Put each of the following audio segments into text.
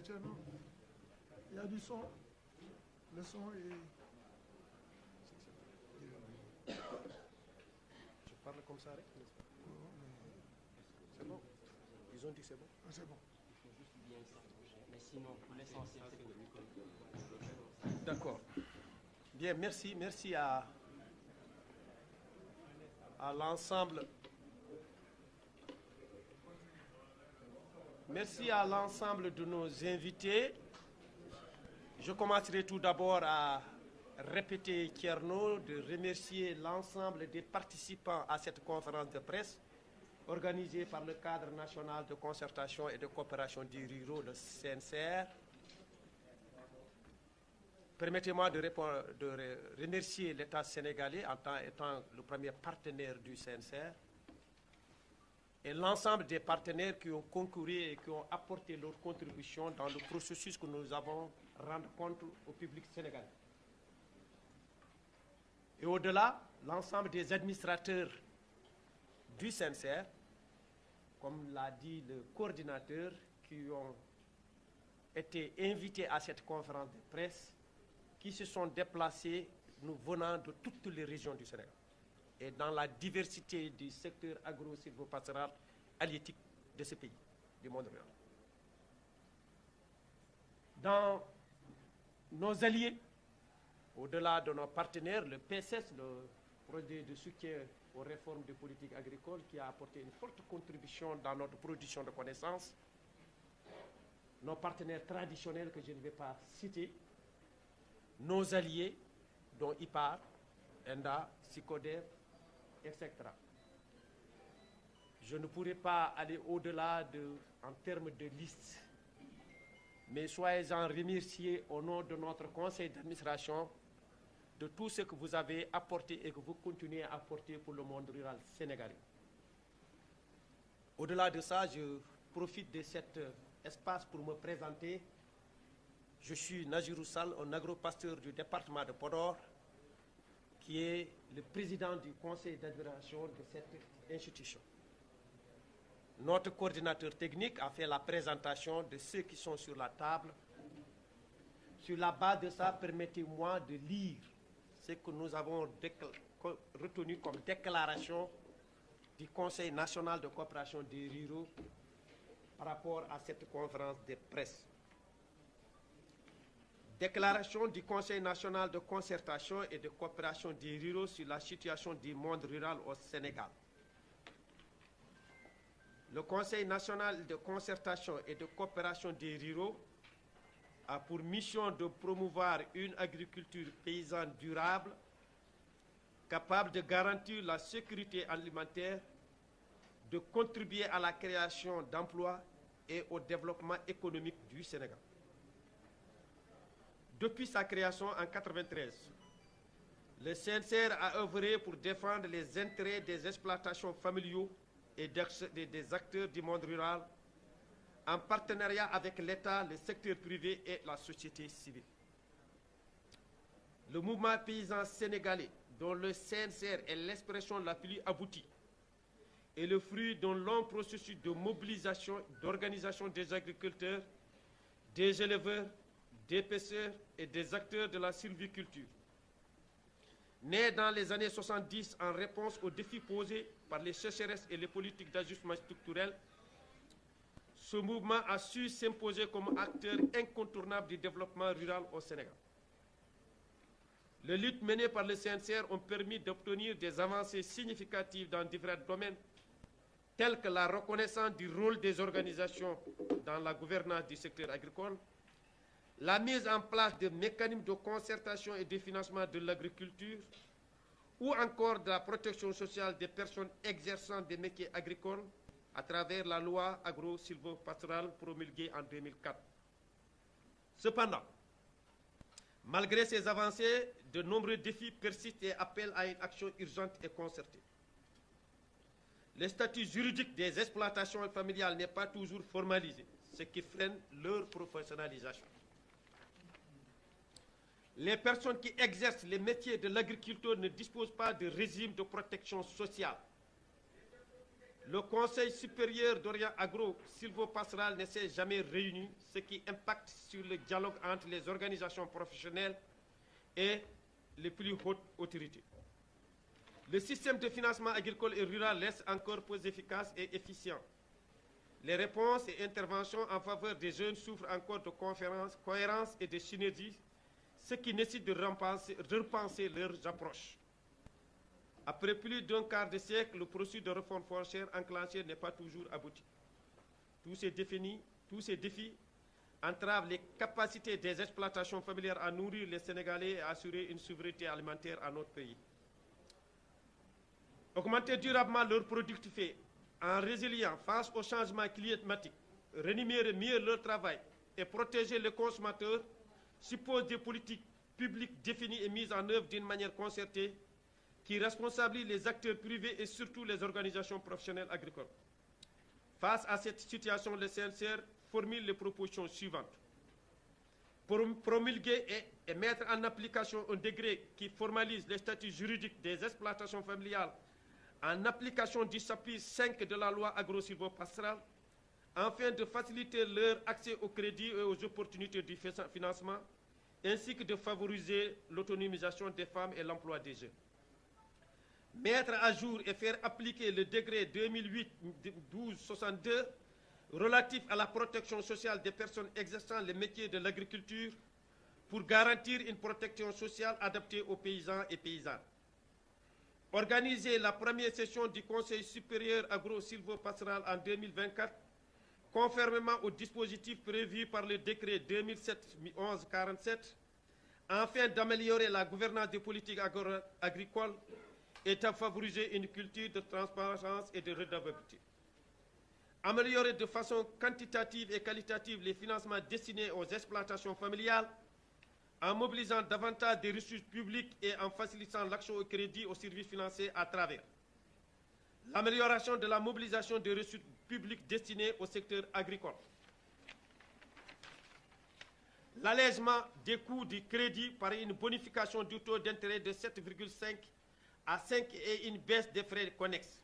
tiens, non. Il y a du son. Le son est... Je parle comme ça, n'est-ce pas? C'est bon. Ils ont dit que c'est bon. Ah, c'est bon. Mais sinon, pour l'essentiel, c'est pour le micro. D'accord. Bien, merci. Merci à l'ensemble. Merci à l'ensemble de nos invités. Je commencerai tout d'abord à répéter Thierno, de remercier l'ensemble des participants à cette conférence de presse organisée par le cadre national de concertation et de coopération des ruraux, le CNCR. Permettez-moi de remercier l'État sénégalais en tant étant le premier partenaire du CNCR et l'ensemble des partenaires qui ont concouru et qui ont apporté leur contribution dans le processus que nous avons rendu compte au public sénégalais. Et au-delà, l'ensemble des administrateurs du CNCR, comme l'a dit le coordinateur, qui ont été invités à cette conférence de presse, qui se sont déplacés, nous venant de toutes les régions du Sénégal et dans la diversité du secteur agro-silvopastoral halieutique de ce pays, du monde rural. Dans nos alliés, au-delà de nos partenaires, le PSS, le projet de soutien aux réformes de politique agricole, qui a apporté une forte contribution dans notre production de connaissances, nos partenaires traditionnels que je ne vais pas citer, nos alliés, dont IPAR, ENDA, SICODER, etc. Je ne pourrai pas aller au-delà en termes de liste, mais soyez-en remerciés au nom de notre conseil d'administration de tout ce que vous avez apporté et que vous continuez à apporter pour le monde rural sénégalais. Au-delà de ça, je profite de cet espace pour me présenter. Je suis Najirou Sall, un agropasteur du département de Podor, qui est le président du conseil d'administration de cette institution. Notre coordinateur technique a fait la présentation de ceux qui sont sur la table. Sur la base de ça, permettez-moi de lire ce que nous avons retenu comme déclaration du Conseil national de coopération des ruraux par rapport à cette conférence de presse. Déclaration du Conseil national de concertation et de coopération des ruraux sur la situation du monde rural au Sénégal. Le Conseil national de concertation et de coopération des ruraux a pour mission de promouvoir une agriculture paysanne durable, capable de garantir la sécurité alimentaire, de contribuer à la création d'emplois et au développement économique du Sénégal. Depuis sa création en 1993, le CNCR a œuvré pour défendre les intérêts des exploitations familiaux et des acteurs du monde rural, en partenariat avec l'État, le secteur privé et la société civile. Le mouvement paysan sénégalais, dont le CNCR est l'expression la plus aboutie, est le fruit d'un long processus de mobilisation, d'organisation des agriculteurs, des éleveurs, des pêcheurs et des acteurs de la sylviculture. Né dans les années 70 en réponse aux défis posés par les sécheresses et les politiques d'ajustement structurel, ce mouvement a su s'imposer comme acteur incontournable du développement rural au Sénégal. Les luttes menées par le CNCR ont permis d'obtenir des avancées significatives dans différents domaines, tels que la reconnaissance du rôle des organisations dans la gouvernance du secteur agricole, la mise en place de mécanismes de concertation et de financement de l'agriculture, ou encore de la protection sociale des personnes exerçant des métiers agricoles à travers la loi agro-silvopastorale promulguée en 2004. Cependant, malgré ces avancées, de nombreux défis persistent et appellent à une action urgente et concertée. Le statut juridique des exploitations familiales n'est pas toujours formalisé, ce qui freine leur professionnalisation. Les personnes qui exercent les métiers de l'agriculture ne disposent pas de régime de protection sociale. Le Conseil supérieur d'Orient agro-silvopastoral ne s'est jamais réuni, ce qui impacte sur le dialogue entre les organisations professionnelles et les plus hautes autorités. Le système de financement agricole et rural reste encore peu efficace et efficient. Les réponses et interventions en faveur des jeunes souffrent encore de cohérence et de synergie, ce qui nécessite de repenser leurs approches. Après plus d'un quart de siècle, le processus de réforme foncière enclenché n'est pas toujours abouti. Tous ces défis entravent les capacités des exploitations familiales à nourrir les Sénégalais et à assurer une souveraineté alimentaire à notre pays. Augmenter durablement leur productivité en résiliant face au changement climatique, rémunérer mieux leur travail et protéger les consommateurs suppose des politiques publiques définies et mises en œuvre d'une manière concertée qui responsabilise les acteurs privés et surtout les organisations professionnelles agricoles. Face à cette situation, le CNCR formule les propositions suivantes. Promulguer et mettre en application un décret qui formalise les statuts juridiques des exploitations familiales en application du chapitre 5 de la loi agro-silvopastorale, afin de faciliter leur accès au crédit et aux opportunités du financement, ainsi que de favoriser l'autonomisation des femmes et l'emploi des jeunes. Mettre à jour et faire appliquer le décret 2008-1262 relatif à la protection sociale des personnes exerçant les métiers de l'agriculture pour garantir une protection sociale adaptée aux paysans et paysannes. Organiser la première session du Conseil supérieur agro-silvopastoral en 2024, conformément au dispositif prévu par le décret 2007-1147, afin d'améliorer la gouvernance des politiques agricoles et à favoriser une culture de transparence et de redevabilité. Améliorer de façon quantitative et qualitative les financements destinés aux exploitations familiales, en mobilisant davantage des ressources publiques et en facilitant l'accès au crédit aux services financiers à travers l'amélioration de la mobilisation des ressources publiques destinées au secteur agricole, l'allègement des coûts du crédit par une bonification du taux d'intérêt de 7,5 à 5 et une baisse des frais connexes,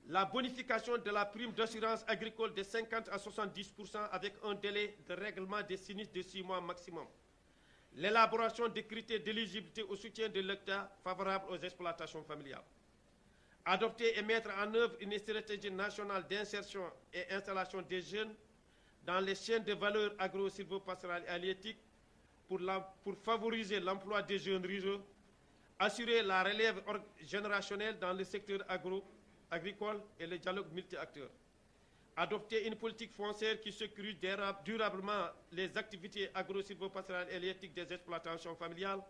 la bonification de la prime d'assurance agricole de 50 à 70% avec un délai de règlement des sinistres de 6 mois maximum, l'élaboration des critères d'éligibilité au soutien de l'État favorable aux exploitations familiales. Adopter et mettre en œuvre une stratégie nationale d'insertion et installation des jeunes dans les chaînes de valeur agro-silvopastorales et halieutiques pour favoriser l'emploi des jeunes ruraux, assurer la relève générationnelle dans le secteur agricole et le dialogue multi-acteurs. Adopter une politique foncière qui sécurise durablement les activités agro-silvopastorales et halieutiques des exploitations familiales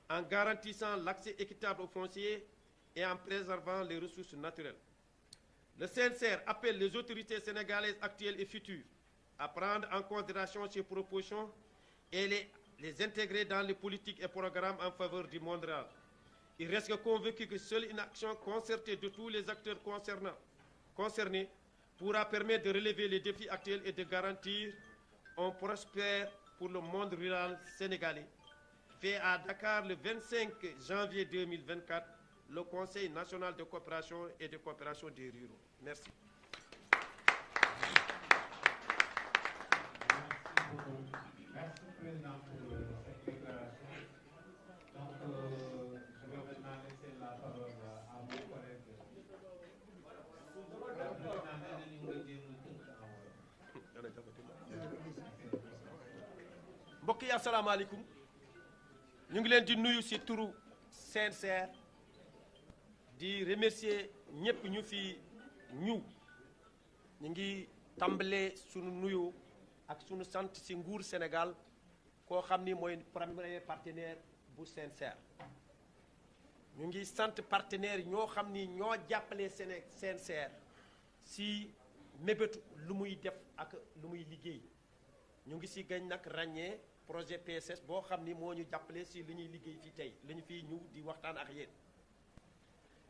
en garantissant l'accès équitable aux fonciers et en préservant les ressources naturelles. Le CNCR appelle les autorités sénégalaises actuelles et futures à prendre en considération ces propositions et les intégrer dans les politiques et programmes en faveur du monde rural. Il reste convaincu que seule une action concertée de tous les acteurs concernés pourra permettre de relever les défis actuels et de garantir un prospère pour le monde rural sénégalais. Fait à Dakar le 25 janvier 2024, le Conseil national de coopération et de coopération des ruraux. Merci. Merci, Président, pour cette déclaration. Donc, je vais maintenant laisser la parole à mon collègue. mbokk yi asalaamaaleykum ñu ngi leen di nuyu ci turu CNCR di remercier ñëpp ñu fi ñu ngi tàmbalee sunu nuyu ak sunu sant ci nguur Sénégal koo xam ni mooy premier partenaire bu CNCR ñu ngi sant partenaires ñoo xam ni ñoo jàppale CNCR ci mébétu lu muy def ak lu muy liggéey ñu ngi ci gañ nag ràññee projet PSS boo xam ni moo ñu jàppale ci li ñuy liggéey fii tey li ñu fiy ñëw di waxtaan ak yéen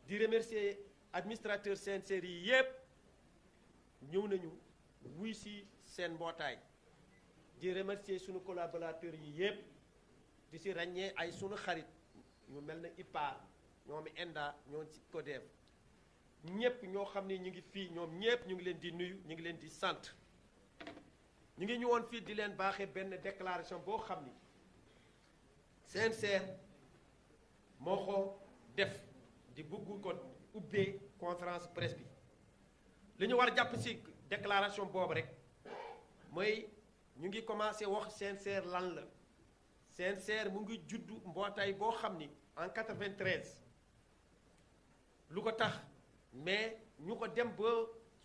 di remercier administrateur CNCR yi yépp ñëw nañu wuy ci seen mbootaay di remercier sunu collaborateurs yi yépp di ci ràññee ay sunu xarit ñu mel na IPA ñoom ENDA ñoo ci CODEV ñëpp ñoo xam ne ñu ngi fii ñoom ñëpp ñu ngi leen di nuyu ñu ngi leen di sant ñu ngi ñëwoon fii di leen baaxee benn déclaration boo xam ni CNCR moo ko def di bëgg ko ubbee conférence presse bi li ñu war a jàpp ci déclaration boobu rek mooy ñu ngi commencé wax CNCR lan la CNCR mu ngi juddu mbootaay boo xam ni en 93 lu ko tax mais ñu ko dem ba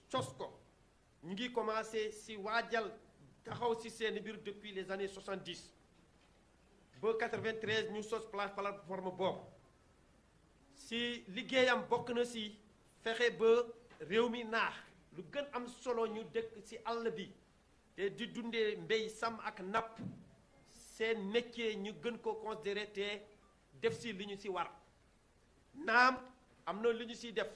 sos ko ñu ngi commencé ci waajal taxaw ci seen biir depuis les années 70 ba 93 ñu sos plateforme boobu ci liggéeyam bokk na ci fexe ba réew mi naax lu gën am solo ñu dëkk ci àll bi te di dundee mbéy sàmm ak napp seen métier ñu gën ko considéré te def ci li ñu ci war naam am na li ñu ciy def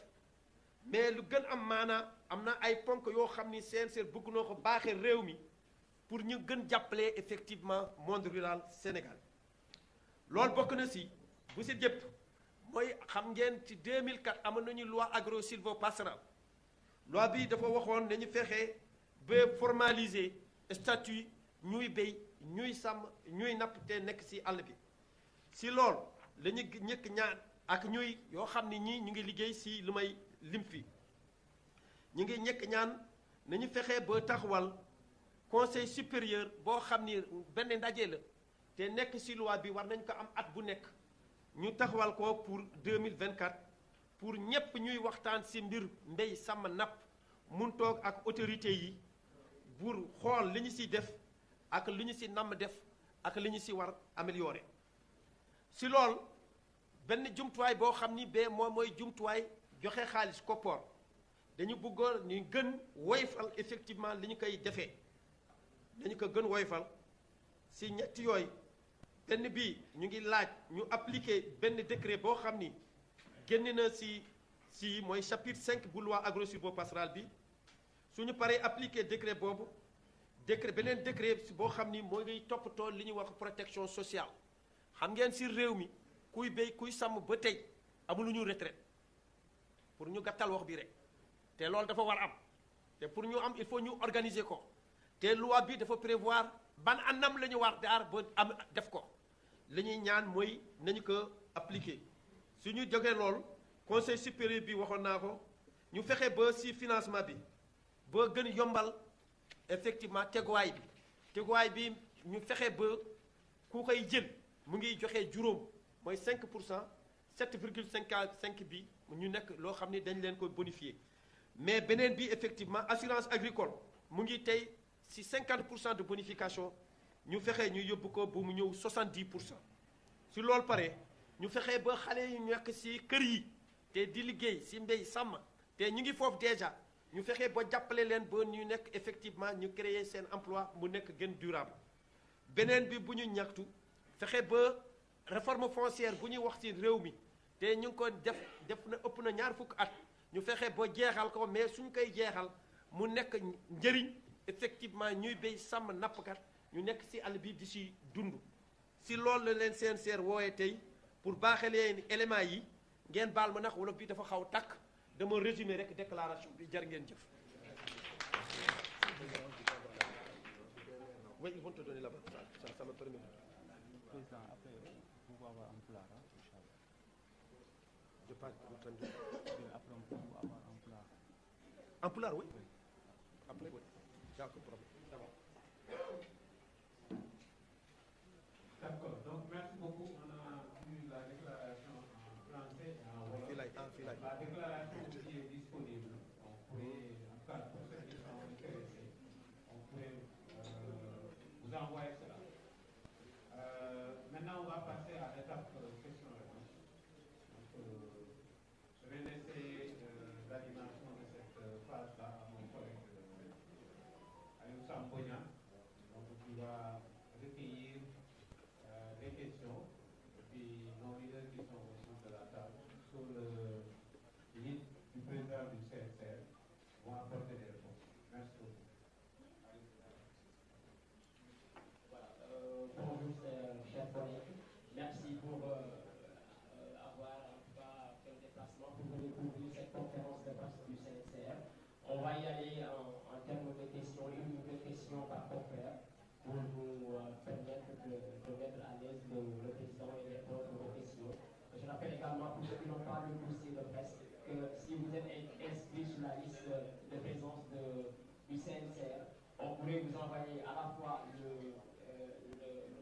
mais lu gën am maana am na ay ponk yoo xam ni CNCR bëgg noo ko baaxee réew mi pour ñu gën jàppale effectivement monde rural Sénégal loolu bokk na ci bu ci jëpp mooy xam ngeen ci 2004 amoon nañu loi agro-sylvo-pastorale loi bi dafa waxoon nañu fexe ba formaliser statut ñuy béy ñuy sàmm ñuy napp te nekk ci àll bi ci lool la ñu ñëkk ñaan ak ñuy yoo xam ni ñii ñu ngi liggéey ci lu may lim fi ñu ngi ñëkk ñaan nañu fexe ba taxawal conseil supérieur boo xam ni benn ndaje la te nekk ci loi bi war nañ ko am at bu nekk ñu taxawal ko pour 2024 pour ñépp ñuy waxtaan ci mbir mbéy sàmm napp mun toog ak autorité yi pour xool li ñu ci def ak li ñu ci namm def ak li ñu ci war améliorer ci lool benn jumtuwaay boo xam ni ba moom mooy jumtuwaay joxe xaalis koppoor dañu bëggoon ñu gën woyfal effectivement li ñu koy defee dañu ko gën woyfal ci ñetti yooyu benn bi ñu ngi laaj ñu appliquer benn décret boo xam ni génn na ci mooy chapitre 5 bu loi agro-sylvo-pastorale bi suñu paree appliquer décret boobu beneen décret boo xam ni moo ngi toppatoo li ñuy wax protection sociale xam ngeen ci réew mi kuy béy kuy sàmm ba tey amuluñu retraite pour ñu gàttal wax bi rek te loolu dafa war am te pour ñu am il faut ñu organiser ko te loi bi dafa prévoir ban anam la ñu war daar ba am def ko li ñuy ñaan mooy nañu ko appliquer su ñu jógee loolu conseil supérieur bi waxoon naa ko ñu fexe ba ci financement bi ba gën yombal effectivement teguwaay bi ñu fexe ba ku koy jël mu ngi joxe juróom mooy 5% 7,55 bi ñu nekk loo xam ne dañ leen ko bonifier mais beneen bi effectivement assurance agricole mu ngi tey ci 50% de bonification ñu fexe ñu yóbbu ko ba mu ñëw 70%. ci loolu pare ñu fexe ba xale yu nekk ci kër yi te di liggéey ci mbéy sàmm te ñu ngi foofu déjà ñu fexe ba jàppale leen ba ñu nekk effectivement ñu créer seen emploi mu nekk gën durable. beneen bi bu ñu ñaxtu fexe ba réforme foncière bu ñuy wax ci réew mi te ñu ngi ko def na ëpp na ñaar fukk at ñu fexe ba jeexal ko mais suñ koy jeexal mu nekk njëriñ effectivement ñuy béy sàmm nappkat ñu nekk ci àll bi di ci dund. ci loolu la leen CNCR wooye tey pour baaxee leen éléments yi ngeen baal ma ndax wolof bi dafa xaw takk dama résumé rek déclaration bi jar ngeen jëf. Oui, ils vont te donner là-bas. Ça me permet. Président, après, vous pouvez avoir un plat, hein, Inch'Allah. Je parle entendu. Après, on peut avoir un plat. En pulaar, oui. Après, oui. D'accord, problème. D'accord, donc merci beaucoup. On a vu la déclaration en français et en wolof. La déclaration qui est disponible, on pourrait, en tout cas pour ceux qui sont intéressés, on pourrait vous envoyer cela. Maintenant, on va passer à l'étape question-réponse. Donc, je vais laisser l'animation de cette phase-là à mon collègue Aliou Sambonia, donc qui va recueillir des questions et puis nos leaders qui sont autour de la table sur le guide du président du CNCR vont apporter des réponses. Merci beaucoup. Voilà, bonjour chers collègues, merci pour avoir en tout cas fait le déplacement pour venir couvrir cette conférence de y aller en termes de questions, une ou deux questions par confrère pour nous permettre de mettre à l'aise le président et répondre aux questions. Je rappelle également pour ceux qui n'ont pas le dossier de presse que si vous êtes inscrit sur la liste de présence du CNCR, on pourrait vous envoyer à la fois le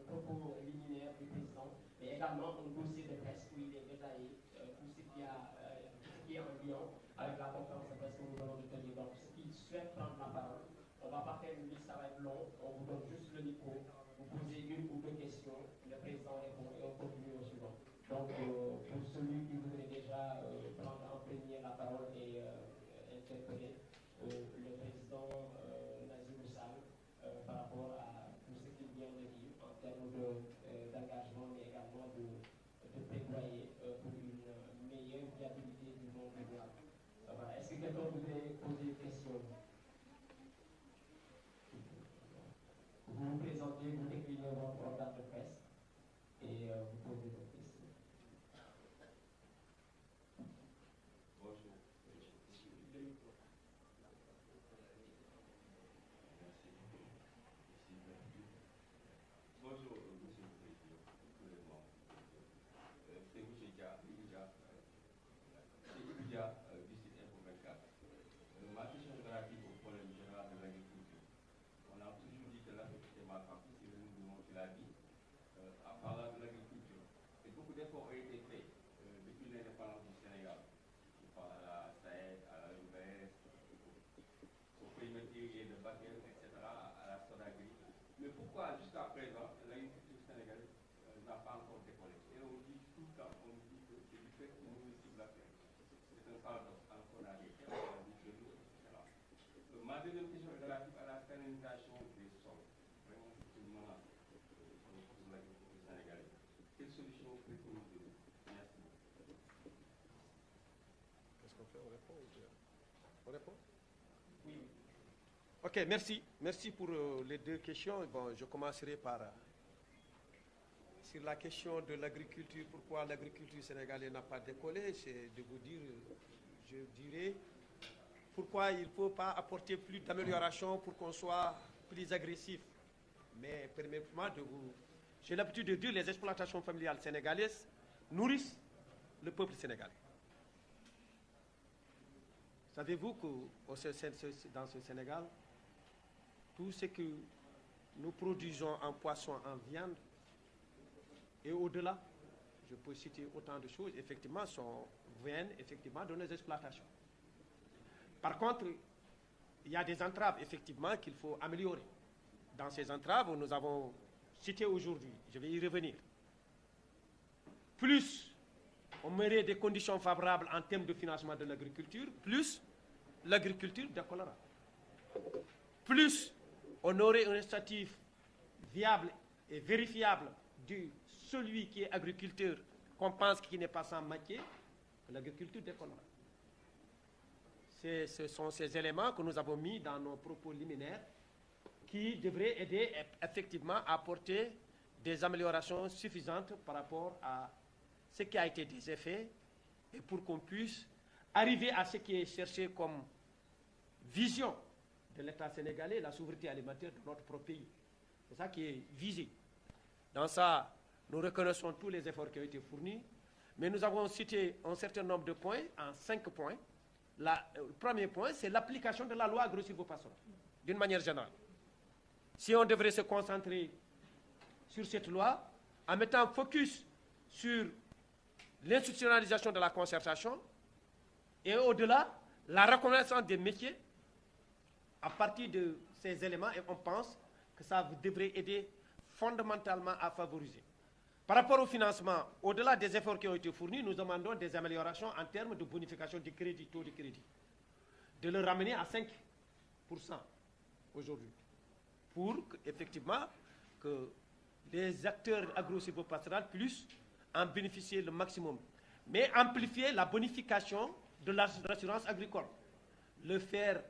propos liminaire du président, mais également un dossier de presse où il est détaillé tout ce qui est en lien avec la conférence de presse que nous allons tenir. Donc, ceux qui souhaitent prendre la parole, on ne va pas faire une liste, ça va être long, on vous donne juste le micro, vous posez une ou deux questions, le président répond et on continue au suivant. Donc, pour celui qui voudrait déjà prendre en premier la parole et interpeller le président Nazim Sall par rapport à tout ce qu'il vient de dire en termes d'engagement, mais également de plaidoyer pour une meilleure viabilité du monde rural. Voilà. Est-ce que quelqu'un voudrait poser une question? Vous vous présentez, vous déclinez votre organe de presse et vous posez votre question. Bonjour. Bonjour, Monsieur le Président, tous les membres. C'est M. Dia, du site Info 24. Ma question est relative au problème général de l'agriculture. On a toujours dit que l'Afrique était mal partie, c'est le mouvement qui l'a dit, en parlant de l'agriculture. Et beaucoup d'efforts ont été faits depuis l'indépendance du Sénégal. Je parle à la SAED, à la UBS, au périmètre irrigué de Bakel, etc., à la Sonagri. Mais pourquoi jusqu'à présent l'agriculture sénégalaise n'a pas encore décollé? Et on dit tout le temps, on dit que c'est du fait que nous cible la terre. C'est un paradoxe encore à des terres, on dit que l'eau, etc. Ma deuxième question est relative à la stalinisation des sols. Vraiment, c'est une menace pour l'agriculture sénégalaise. Quelle solution préconisez-vous? Merci. Qu'est-ce qu'on fait? On répond ou bien? On répond? Oui. Ok, merci. Merci pour les deux questions. Bon, je commencerai par sur la question de l'agriculture. Pourquoi l'agriculture sénégalaise n'a pas décollé? C'est de vous dire, je dirais, pourquoi il ne faut pas apporter plus d'amélioration pour qu'on soit plus agressif. Mais permettez-moi de vous... J'ai l'habitude de dire que les exploitations familiales sénégalaises nourrissent le peuple sénégalais. Savez-vous que dans ce Sénégal, tout ce que nous produisons en poisson, en viande, et au-delà, je peux citer autant de choses, effectivement, viennent effectivement de nos exploitations. Par contre, il y a des entraves, effectivement, qu'il faut améliorer. Dans ces entraves, nous avons cité aujourd'hui, je vais y revenir. Plus on mettrait des conditions favorables en termes de financement de l'agriculture, plus l'agriculture décollera. Plus on aurait un statut viable et vérifiable de celui qui est agriculteur, qu'on pense qu'il n'est pas sans métier, l'agriculture décollera. Ce sont ces éléments que nous avons mis dans nos propos liminaires qui devraient aider effectivement à apporter des améliorations suffisantes par rapport à ce qui a été déjà fait et pour qu'on puisse arriver à ce qui est cherché comme vision de l'État sénégalais, la souveraineté alimentaire de notre propre pays. C'est ça qui est visé. Dans ça, nous reconnaissons tous les efforts qui ont été fournis, mais nous avons cité un certain nombre de points, en 5 points. Le premier point, c'est l'application de la loi agro-silvopastorale, d'une manière générale. Si on devrait se concentrer sur cette loi, en mettant focus sur l'institutionnalisation de la concertation, et au-delà, la reconnaissance des métiers, à partir de ces éléments, et on pense que ça devrait aider fondamentalement à favoriser. Par rapport au financement, au-delà des efforts qui ont été fournis, nous demandons des améliorations en termes de bonification du crédit, taux de crédit, de le ramener à 5% aujourd'hui, pour effectivement que les acteurs agro-silvopastoraux puissent en bénéficier le maximum. Mais amplifier la bonification de l'assurance agricole, le faire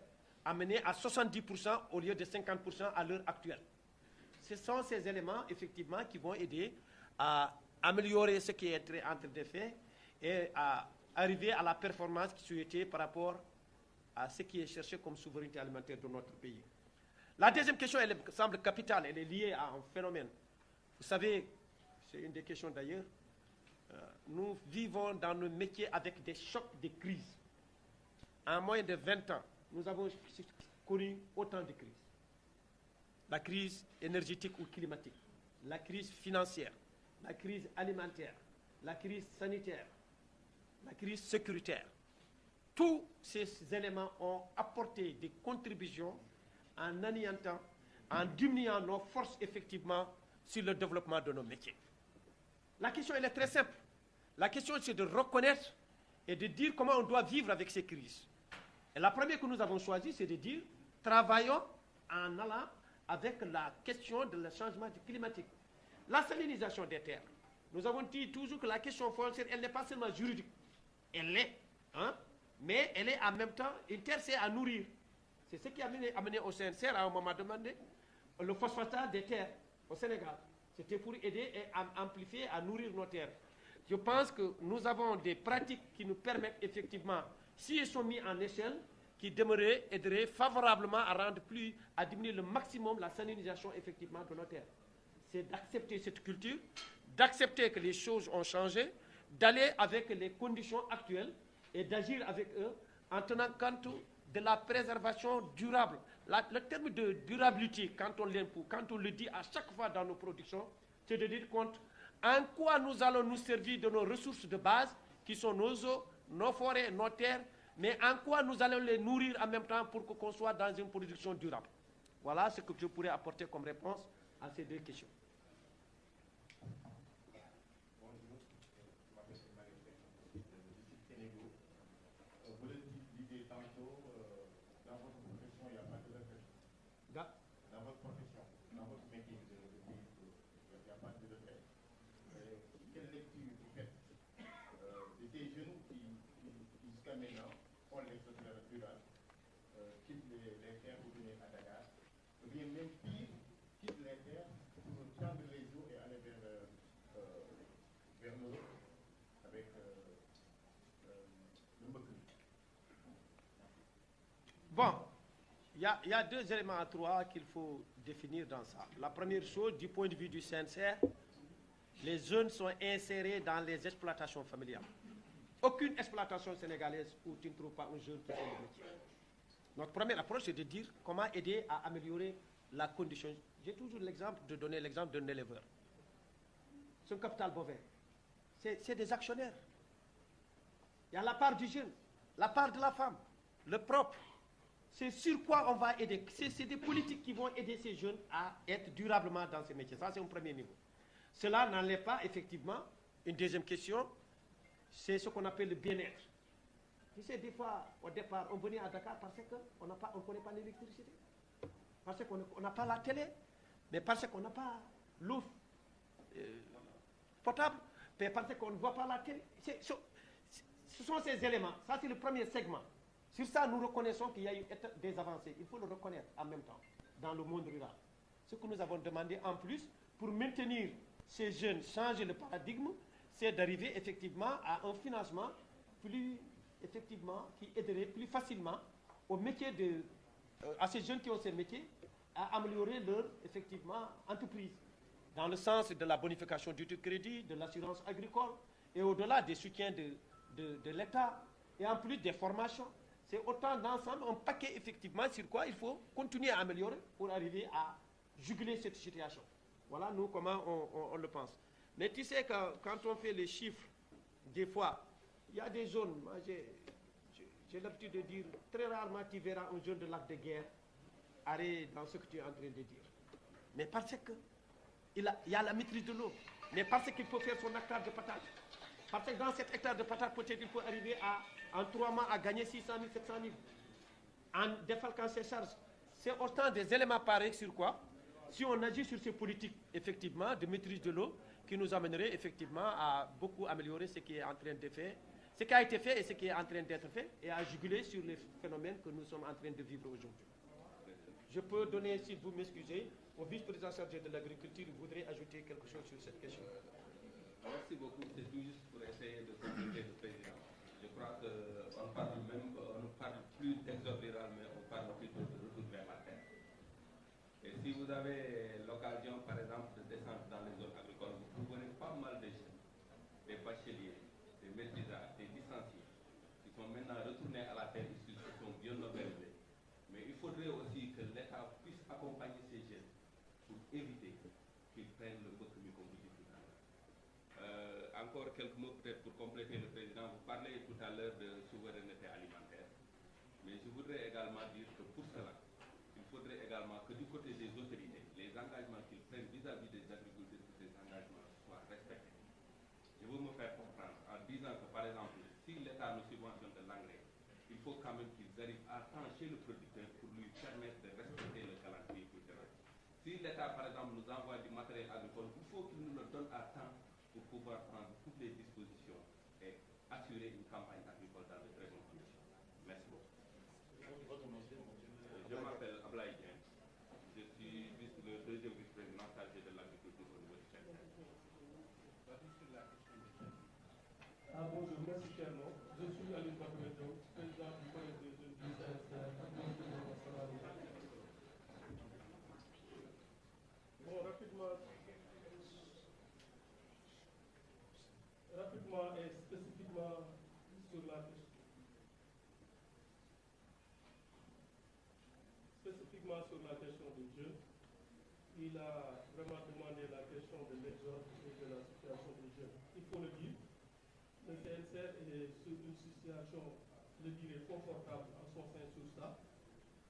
amener à 70% au lieu de 50% à l'heure actuelle. Ce sont ces éléments, effectivement, qui vont aider à améliorer ce qui est en train de faire et à arriver à la performance qui souhaitée par rapport à ce qui est cherché comme souveraineté alimentaire de notre pays. La deuxième question, elle semble capitale, elle est liée à un phénomène. Vous savez, c'est une des questions d'ailleurs, nous vivons dans nos métiers avec des chocs, des crises. En moins de 20 ans, nous avons connu autant de crises. La crise énergétique ou climatique, la crise financière, la crise alimentaire, la crise sanitaire, la crise sécuritaire. Tous ces éléments ont apporté des contributions en anéantant, en diminuant nos forces effectivement sur le développement de nos métiers. La question elle est très simple. La question c'est de reconnaître et de dire comment on doit vivre avec ces crises. Et la première que nous avons choisie, c'est de dire travaillons en allant avec la question de le changement climatique. La salinisation des terres. Nous avons dit toujours que la question foncière, elle n'est pas seulement juridique. Elle l'est, hein, mais elle est en même temps, une terre c'est à nourrir. C'est ce qui a amené au CNCR à un moment demandé le phosphatage des terres au Sénégal. C'était pour aider et amplifier, à nourrir nos terres. Je pense que nous avons des pratiques qui nous permettent effectivement, si elles sont mises en échelle, qui aideraient favorablement à diminuer le maximum la salinisation effectivement de nos terres. C'est d'accepter cette culture, d'accepter que les choses ont changé, d'aller avec les conditions actuelles et d'agir avec eux en tenant compte de la préservation durable. Le terme de durabilité, quand on le dit à chaque fois dans nos productions, c'est de dire compte en quoi nous allons nous servir de nos ressources de base, qui sont nos eaux, nos forêts, nos terres, mais en quoi nous allons les nourrir en même temps pour qu'on soit dans une production durable. Voilà ce que je pourrais apporter comme réponse à ces deux questions. Dans votre profession, dans votre métier, il n'y a pas de retraite. Quelle lecture vous faites de ces jeunes qui jusqu'à maintenant, font l'exploitation rurale, quittent les terres pour venir à Dakar, ou bien même pire, quittent les terres pour prendre les eaux et aller vers l'Europe avec le Mbekli. Bon. Il y a deux éléments à trois qu'il faut définir dans ça. La première chose, du point de vue du CNCR, les jeunes sont insérés dans les exploitations familiales. Aucune exploitation sénégalaise où tu ne trouves pas un jeune qui fait le métier. Notre première approche, c'est de dire comment aider à améliorer la condition. J'ai toujours donner l'exemple d'un éleveur. Son capital bovin, c'est des actionnaires. Il y a la part du jeune, la part de la femme, le propre. C'est sur quoi on va aider. C'est des politiques qui vont aider ces jeunes à être durablement dans ces métiers. Ça, c'est un premier niveau. Cela n'enlève pas, effectivement, une deuxième question, c'est ce qu'on appelle le bien-être. Tu sais, des fois, au départ, on venait à Dakar parce qu'on ne connaît pas l'électricité, parce qu'on n'a pas la télé, mais parce qu'on n'a pas l'eau potable, mais parce qu'on ne voit pas la télé. Ce sont ces éléments. Ça, c'est le premier segment. Sur ça, nous reconnaissons qu'il y a eu des avancées. Il faut le reconnaître en même temps dans le monde rural. Ce que nous avons demandé en plus pour maintenir ces jeunes, changer le paradigme, c'est d'arriver effectivement à un financement qui aiderait plus facilement aux métiers à ces jeunes qui ont ces métiers à améliorer leur entreprise dans le sens de la bonification du crédit, de l'assurance agricole et au-delà des soutiens de l'État et en plus des formations. C'est autant d'ensemble, un paquet effectivement sur quoi il faut continuer à améliorer pour arriver à juguler cette situation. Voilà, nous, comment on le pense. Mais tu sais que quand on fait les chiffres, des fois, il y a des zones, moi j'ai l'habitude de dire, très rarement tu verras un jeune de lac de guerre arrêter dans ce que tu es en train de dire. Mais parce qu'il y a la maîtrise de l'eau, mais parce qu'il faut faire son hectare de patates. Parce que dans cet hectare de patates, peut-être il faut arriver en 3 mois à gagner 600 000, 700 000. En défalquant ses charges. C'est autant des éléments pareils sur quoi, si on agit sur ces politiques, effectivement, de maîtrise de l'eau, qui nous amènerait effectivement à beaucoup améliorer ce qui est en train de faire, ce qui a été fait et ce qui est en train d'être fait, et à juguler sur les phénomènes que nous sommes en train de vivre aujourd'hui. Je peux donner, si vous m'excusez, au vice-président chargé de l'agriculture, il voudrait ajouter quelque chose sur cette question. Merci beaucoup. C'est tout juste pour essayer de compléter le président. Je crois qu'on ne parle plus d'exode vous avez l'occasion, par exemple, de descendre dans les zones agricoles, vous trouvez pas mal de jeunes, des bacheliers, des maîtrisards, des licenciés, qui sont maintenant retournés à la terre ici, qui sont bien organisés. Mais il faudrait aussi que l'État puisse accompagner ces jeunes pour éviter qu'ils prennent le bœuf comme vous dites tout à l'heure. Encore quelques mots peut-être pour compléter le président. Vous parlez tout à l'heure de souveraineté alimentaire. Mais je voudrais également dire que pour cela, il faudrait également que du côté des autorités, les engagements qu'ils prennent vis-à-vis des agriculteurs, que ces engagements soient respectés. Je veux me faire comprendre en disant que, par exemple, si l'État nous subventionne de l'engrais, il faut quand même qu'ils arrivent à temps chez le producteur pour lui permettre de respecter le calendrier culturel. Si l'État, par exemple, nous envoie du matériel agricole, il faut qu'il nous le donne à temps pour pouvoir prendre toutes les dispositions et assurer une campagne agricole dans de très bonnes conditions. Merci beaucoup. Je m'appelle Ablaï Dien. Je suis le deuxième vice-président chargé de l'agriculture au niveau du Sénégal. Bonjour, merci Tierno. Je suis Aline Bakoueto, président du collège des jeunes du CNCR. Bon, rapidement et spécifiquement sur la question. Spécifiquement sur la question des jeunes, il a vraiment demandé la question de l'exode et de la situation des jeunes. Il faut le dire, le CNCR est sur une situation, je dirais, confortable en son sein sur ça,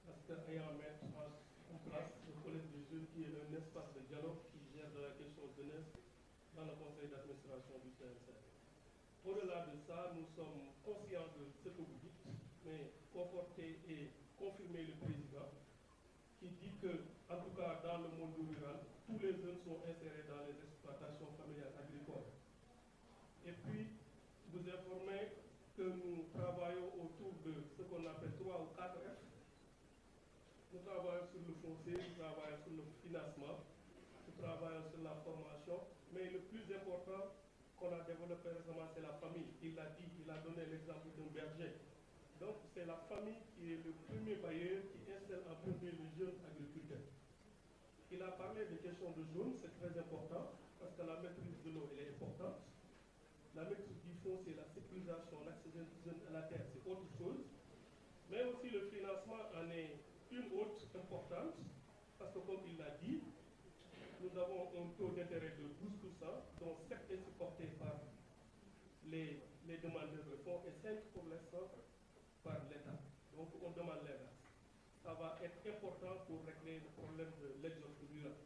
parce qu'ayant mettre en place le collège des jeunes qui est un espace de dialogue qui gère de la question jeunesse dans le conseil d'administration du CNCR. Au-delà de ça, nous sommes conscients de ce que vous dites, mais conforter et confirmer le président qui dit que, en tout cas dans le monde rural, tous les jeunes sont insérés dans les exploitations familiales agricoles. Et puis, vous informer que nous travaillons autour de ce qu'on appelle 3 ou 4 F. Nous travaillons sur le foncier, nous travaillons sur le financement, nous travaillons sur la formation, mais le plus important qu'on a développé récemment, c'est la famille. Il l'a dit, il a donné l'exemple d'un berger. Donc, c'est la famille qui est le premier bailleur qui installe en premier les jeunes agriculteurs. Il a parlé des questions de zones, c'est très important, parce que la maîtrise de l'eau, elle est importante. La maîtrise du foncier, la sécurisation, l'accès des jeunes à la terre, c'est autre chose. Mais aussi le financement en est une autre importante, parce que comme il l'a dit, nous avons un taux d'intérêt de 12%, dont 7 est supporté par les demandeurs de fonds et 5 pour l'instant par l'État. Donc on demande les restes. Ça va être important pour régler le problème de l'exode rural.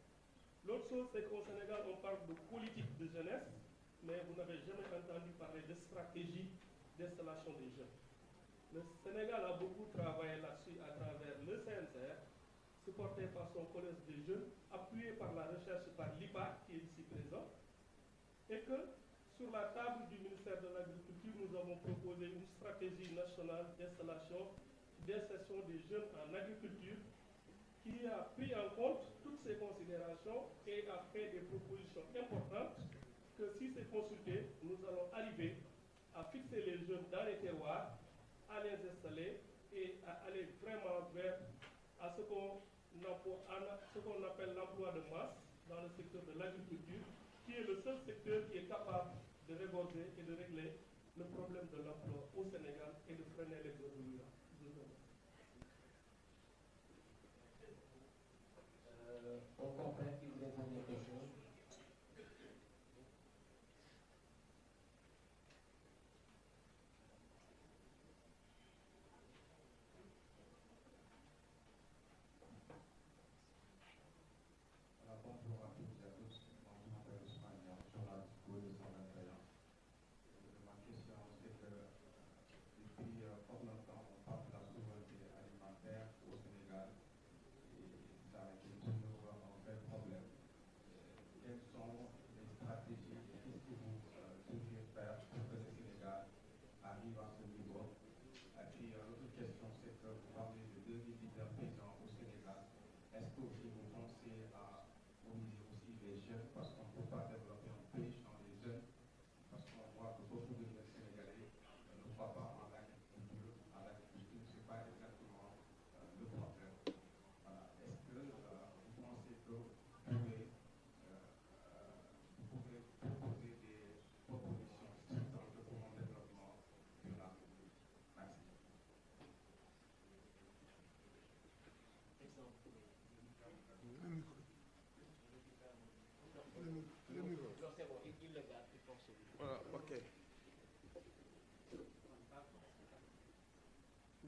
L'autre chose, c'est qu'au Sénégal, on parle de politique de jeunesse, mais vous n'avez jamais entendu parler de stratégie d'installation des jeunes. Le Sénégal a beaucoup travaillé là-dessus à travers le CNCR, supporté par son collège des jeunes, appuyé par la recherche par l'IPA, qui est ici présent, et que sur la table du ministère de l'Agriculture, nous avons proposé une stratégie nationale d'installation, d'insertion des jeunes en agriculture, qui a pris en compte toutes ces considérations et a fait des propositions importantes que si c'est consulté, nous allons arriver à fixer les jeunes dans les terroirs, à les installer et à aller vraiment vers à ce qu'on appelle l'emploi de masse dans le secteur de l'agriculture, qui est le seul secteur qui est capable de régorger et de régler le problème de l'emploi au Sénégal et de freiner l'exode rural. On comprend que vous avez posé des questions. Bonjour à toutes et à tous. Moi, je m'appelle Ousmane Niang, journaliste pour le 121. Ma question, c'est que depuis fort longtemps, on parle de la souveraineté alimentaire au Sénégal et ça a été toujours un vrai problème. Quelles sont les stratégies et qu'est-ce que vous devriez faire pour que le Sénégal arrive à ce niveau? Et puis, l'autre question, c'est que vous parlez de 2 leaders présents au Sénégal. Est-ce que aussi vous pensez à mobiliser aussi les jeunes, parce qu'on ne peut pas développer un pays sans les jeunes, parce qu'on voit que beaucoup de jeunes Sénégalais ne croient pas en l'agriculture. Ce n'est pas exactement le problème. Voilà. Est-ce que vous pensez que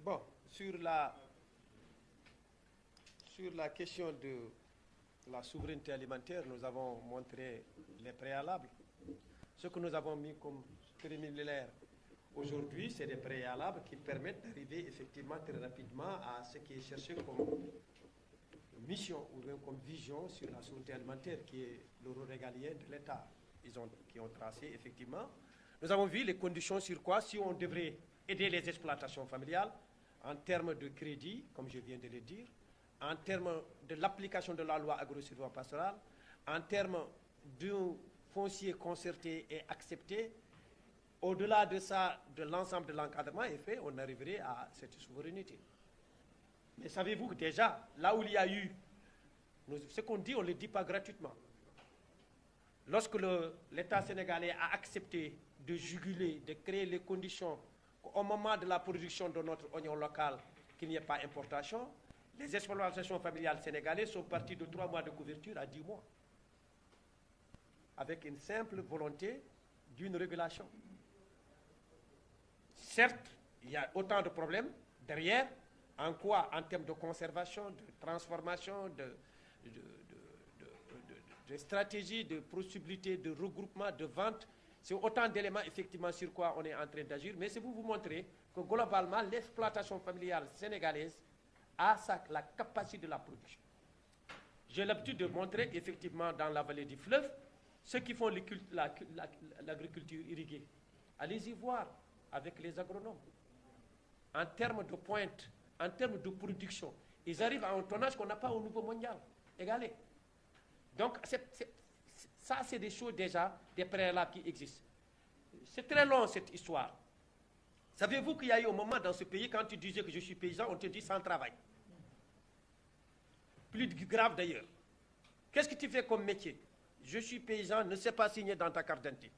Bon, sur la question de la souveraineté alimentaire, nous avons montré les préalables. Ce que nous avons mis comme préliminaire aujourd'hui, c'est des préalables qui permettent d'arriver effectivement très rapidement à ce qui est cherché comme mission ou bien comme vision sur la souveraineté alimentaire, qui est le rôle régalien de l'État. Qui ont tracé effectivement. Nous avons vu les conditions sur quoi, si on devrait aider les exploitations familiales, en termes de crédit, comme je viens de le dire, en termes de l'application de la loi agro-silvopastorale, en termes d'un foncier concerté et accepté. Au-delà de ça, de l'ensemble de l'encadrement est fait, on arriverait à cette souveraineté. Mais savez-vous que déjà, là où il y a eu, ce qu'on dit, on ne le dit pas gratuitement. Lorsque l'État sénégalais a accepté de juguler, de créer les conditions au moment de la production de notre oignon local, qu'il n'y ait pas importation, les exploitations familiales sénégalaises sont parties de 3 mois de couverture à 10 mois, avec une simple volonté d'une régulation. Certes, il y a autant de problèmes derrière, en quoi? En termes de conservation, de transformation, de stratégie, de possibilité de regroupement, de vente. C'est autant d'éléments effectivement sur quoi on est en train d'agir. Mais c'est pour vous montrer que globalement, l'exploitation familiale sénégalaise a la capacité de la production. J'ai l'habitude de montrer effectivement dans la vallée du fleuve ceux qui font l'agriculture irriguée. Allez-y voir avec les agronomes. En termes de pointe, en termes de production, ils arrivent à un tonnage qu'on n'a pas au niveau mondial, égalé. Donc, ça, c'est des choses déjà, des préalables qui existent. C'est très long, cette histoire. Savez-vous qu'il y a eu un moment dans ce pays, quand tu disais que je suis paysan, on te dit sans travail. Plus grave d'ailleurs. Qu'est-ce que tu fais comme métier? Je suis paysan, ne sais pas signer dans ta carte d'identité.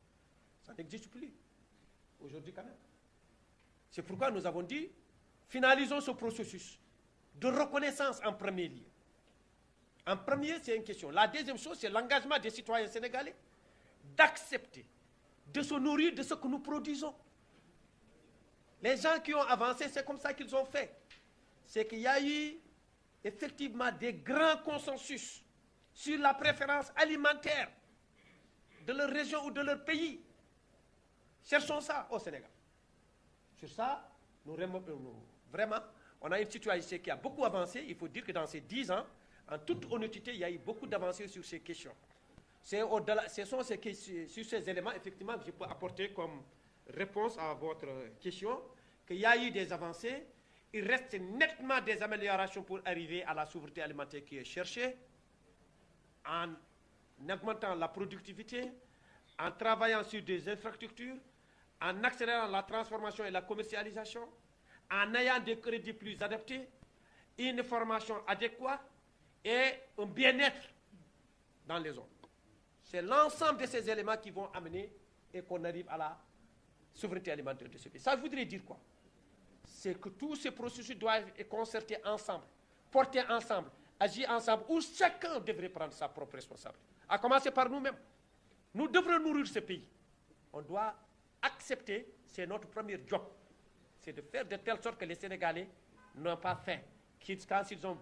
Ça n'existe plus. Aujourd'hui, quand même. C'est pourquoi nous avons dit, finalisons ce processus de reconnaissance en premier lieu. En premier, c'est une question. La deuxième chose, c'est l'engagement des citoyens sénégalais d'accepter, de se nourrir de ce que nous produisons. Les gens qui ont avancé, c'est comme ça qu'ils ont fait. C'est qu'il y a eu effectivement des grands consensus sur la préférence alimentaire de leur région ou de leur pays. Cherchons ça au Sénégal. Sur ça, vraiment, on a une citoyenneté qui a beaucoup avancé. Il faut dire que dans ces 10 ans, en toute honnêteté, il y a eu beaucoup d'avancées sur ces questions. Ce sont sur ces éléments, effectivement, que je peux apporter comme réponse à votre question, qu'il y a eu des avancées. Il reste nettement des améliorations pour arriver à la souveraineté alimentaire qui est cherchée, en augmentant la productivité, en travaillant sur des infrastructures, en accélérant la transformation et la commercialisation, en ayant des crédits plus adaptés, une formation adéquate et un bien-être dans les zones. C'est l'ensemble de ces éléments qui vont amener et qu'on arrive à la souveraineté alimentaire de ce pays. Ça voudrait dire quoi? C'est que tous ces processus doivent être concertés ensemble, portés ensemble, agir ensemble, où chacun devrait prendre sa propre responsabilité. À commencer par nous-mêmes. Nous devrons nourrir ce pays. On doit accepter, c'est notre premier job, c'est de faire de telle sorte que les Sénégalais n'ont pas faim. Quand s'ils ont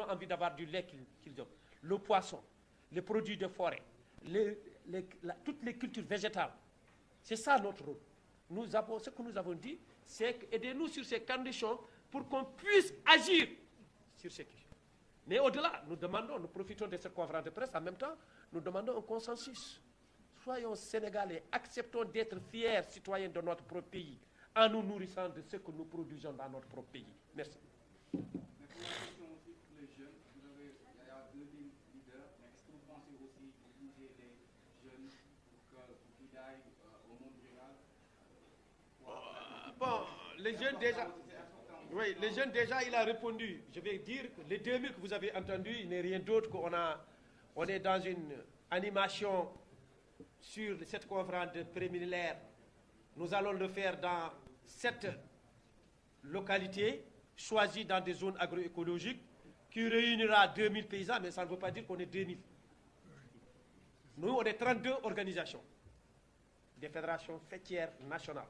envie d'avoir du lait qu'ils ont, le poisson, les produits de forêt, toutes les cultures végétales. C'est ça notre rôle. Ce que nous avons dit, c'est aidez-nous sur ces conditions pour qu'on puisse agir sur ces questions. Mais au-delà, nous profitons de cette conférence de presse, en même temps, nous demandons un consensus. Soyons Sénégalais, acceptons d'être fiers citoyens de notre propre pays, en nous nourrissant de ce que nous produisons dans notre propre pays. Merci. Bon, les jeunes déjà, oui, les jeunes déjà, il a répondu. Je vais dire que les 2000 que vous avez entendus, il n'est rien d'autre qu'on est dans une animation sur cette conférence de préliminaire. Nous allons le faire dans 7 localités choisies dans des zones agroécologiques qui réunira 2000 paysans, mais ça ne veut pas dire qu'on est 2000. Nous, on est 32 organisations, des fédérations fêtières nationales.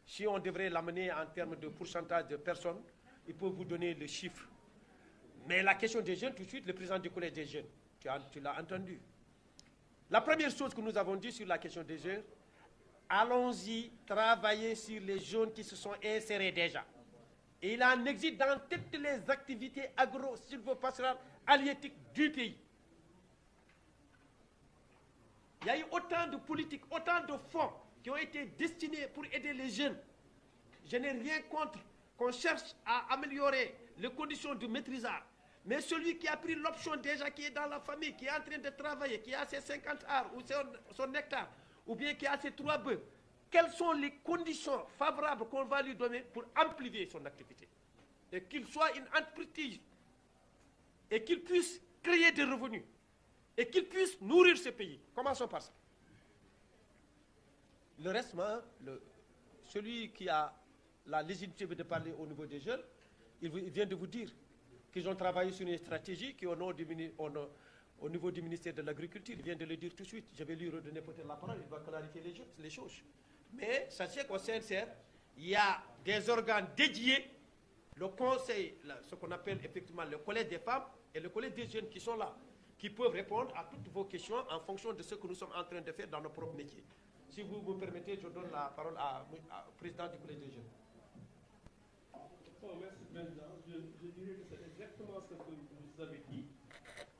Si on devrait l'amener en termes de pourcentage de personnes, il peut vous donner le chiffre. Mais la question des jeunes, tout de suite, le président du collège des jeunes, tu l'as entendu. La première chose que nous avons dit sur la question des jeunes, allons-y travailler sur les jeunes qui se sont insérés déjà. Et il en existe dans toutes les activités agro-silvopastorales halieutiques du pays. Il y a eu autant de politiques, autant de fonds qui ont été destinés pour aider les jeunes. Je n'ai rien contre qu'on cherche à améliorer les conditions du maîtrisard. Mais celui qui a pris l'option déjà, qui est dans la famille, qui est en train de travailler, qui a ses 50 arts ou son hectare, ou bien qui a ses 3 bœufs, quelles sont les conditions favorables qu'on va lui donner pour amplifier son activité? Et qu'il soit une entreprise, et qu'il puisse créer des revenus, et qu'il puisse nourrir ce pays. Commençons par ça. Le reste, celui qui a la légitimité de parler au niveau des jeunes, il vient de vous dire qu'ils ont travaillé sur une stratégie qui, au niveau du ministère de l'Agriculture, il vient de le dire tout de suite. Je vais lui redonner peut-être la parole, il va clarifier les choses. Mais sachez qu'au CNCR, il y a des organes dédiés, le conseil, ce qu'on appelle effectivement le collège des femmes et le collège des jeunes qui sont là, qui peuvent répondre à toutes vos questions en fonction de ce que nous sommes en train de faire dans nos propres métiers. Si vous me permettez, je donne la parole au président du collège des jeunes. Bon, merci, Président. Je dirais que c'est exactement ce que vous avez dit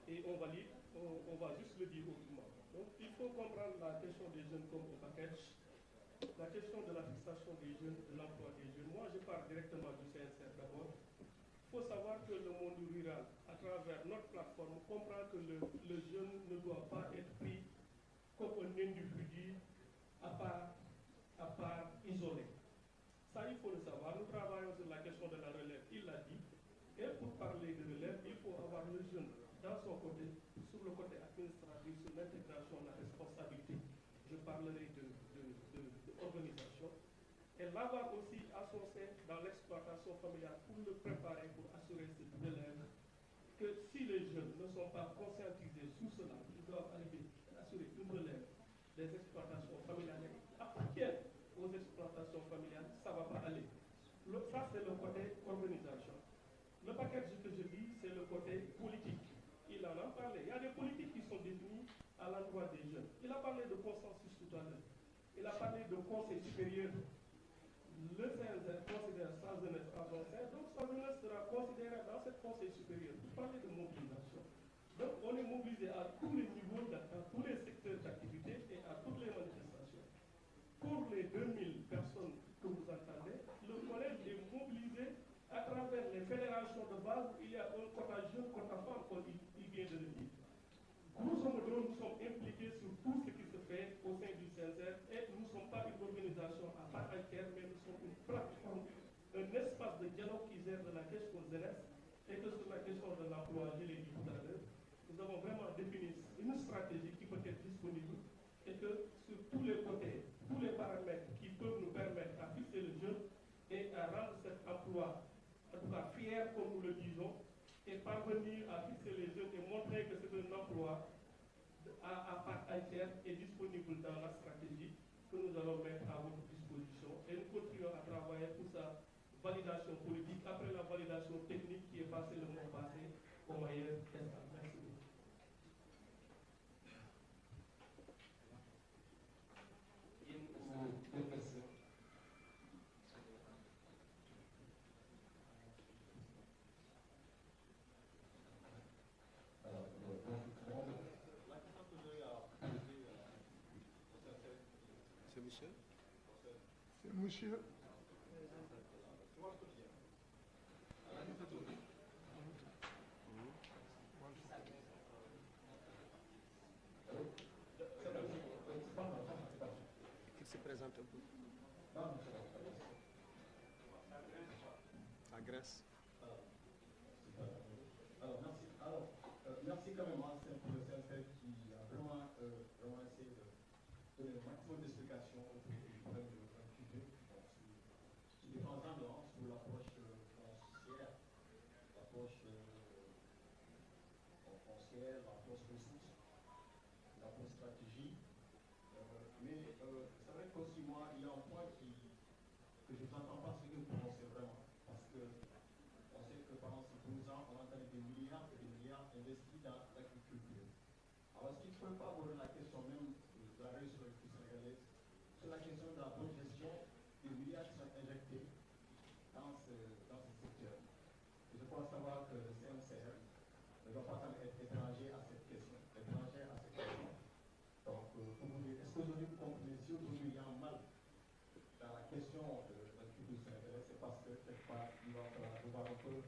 et on valide, on va juste le dire autrement. Donc, il faut comprendre la question des jeunes comme un package, la question de la fixation des jeunes, de l'emploi des jeunes. Moi, je parle directement du CNCR d'abord. Il faut savoir que le monde rural, à travers notre plateforme, comprend que le jeune ne doit pas être pris comme un individu à part isolé. Ça, il faut le savoir. Nous travaillons sur la question de la relève, il l'a dit. Et pour parler de relève, il faut avoir le jeune dans son côté, sur le côté administratif, sur l'intégration, la responsabilité. Je parlerai d'organisation. Et l'avoir aussi associé dans l'exploitation familiale pour le préparer, pour assurer cette relève. Que si les jeunes ne sont pas conscientisés sous cela, ils doivent arriver à assurer une relève des exploitations familiales qui appartiennent aux exploitations familiales, ça ne va pas aller. Ça, c'est le côté organisation. Le package que je dis, c'est le côté politique. Il en a parlé. Il y a des politiques qui sont définies à l'endroit des jeunes. Il a parlé de consensus tout à l'heure. Il a parlé de conseil supérieur. Le CNZ considère sa jeunesse à son sein, donc sa jeunesse sera considérée dans ce conseil supérieur. Vous parlez de mobilisation. Donc on est mobilisé à tous les niveaux, dans tous les secteurs d'activité et à toutes les manifestations. Pour les 2000 personnes que vous entendez, le collège est mobilisé à travers les fédérations de base où il y a un quota jeune, quota femme, comme il vient de le dire. Grosso modo, nous sommes impliqués sur tout ce qui se fait au sein du CNCR et nous ne sommes pas une organisation à part entière, mais nous sommes une plateforme, un espace de dialogue qui gère de la question jeunesse et que sur la question de l'emploi, je l'ai dit tout à l'heure, nous avons vraiment défini une stratégie qui peut être disponible et que sur tous les côtés, tous les paramètres qui peuvent nous permettre à fixer le jeune et à rendre cet emploi, en tout cas fier comme nous le disons, et parvenir à fixer les jeunes et montrer que c'est un emploi à part entière et disponible dans la stratégie que nous allons mettre à votre disposition. Et nous continuons à travailler pour sa validation politique après la validation technique qui est passée le mois passé au Mayer. Merci beaucoup. C'est monsieur. Qu'il se présente un peu. La Grèce. Merci quand même à CNCR qui a vraiment essayé de donner le maximum d'explications au problème de notre activité. Sur différents angles, sur l'approche foncière, l'approche ressources, l'approche stratégie. Mais c'est vrai qu'aussi moi, il y a un point que je ne vous entends pas ce que vous pensez vraiment. Parce que dans l'agriculture. Alors, est-ce qu'il ne faut pas aborder la question même de la réussite de l'agriculture sénégalaise sur la question de la bonne gestion des milliards qui sont injectés dans ce secteur? Et je crois savoir que le CNCR ne doit pas être étranger à cette question. Donc, pour vous dire, est-ce qu'aujourd'hui vous comprenez, si aujourd'hui il y a un mal dans la question de l'agriculture sénégalaise, c'est parce que quelque part il va falloir revoir un peu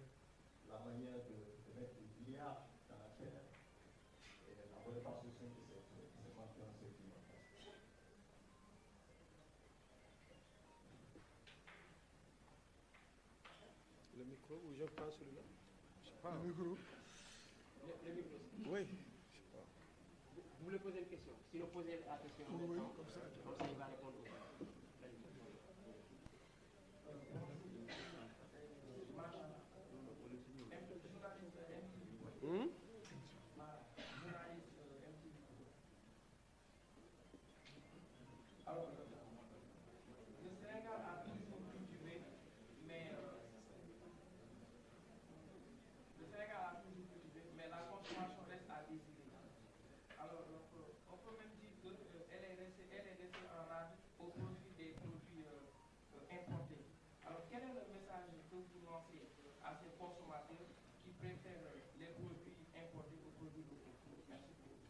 la manière de mettre des milliards dans la terre et la bonne solution de ces manquements qui vont passer. Le micro, ou je prends celui-là? Je sais pas. Le micro. Le micro. Oui. Vous voulez poser une question? Sinon, posez la question. Oui, comme ça. Comme ça, il va répondre. Alors, le Sénégal a toujours cultivé, mais la consommation reste à désirer. Alors, on peut même dire qu'elle est restée en rade au profit des produits importés. Alors, quel est le message que vous lancez à ces consommateurs qui préfèrent les produits importés aux produits locaux? Merci beaucoup.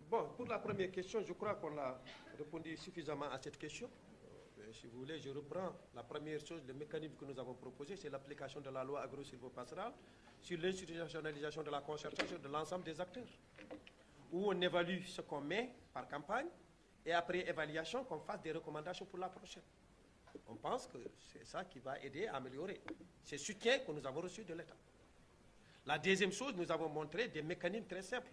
Bon, pour la première question, je crois qu'on a répondu suffisamment à cette question. Si vous voulez, je reprends la première chose, le mécanisme que nous avons proposé, c'est l'application de la loi agro-silvopastorale sur l'institutionnalisation de la concertation de l'ensemble des acteurs, où on évalue ce qu'on met par campagne et après évaluation, qu'on fasse des recommandations pour la prochaine. On pense que c'est ça qui va aider à améliorer ces soutiens que nous avons reçus de l'État. La deuxième chose, nous avons montré des mécanismes très simples.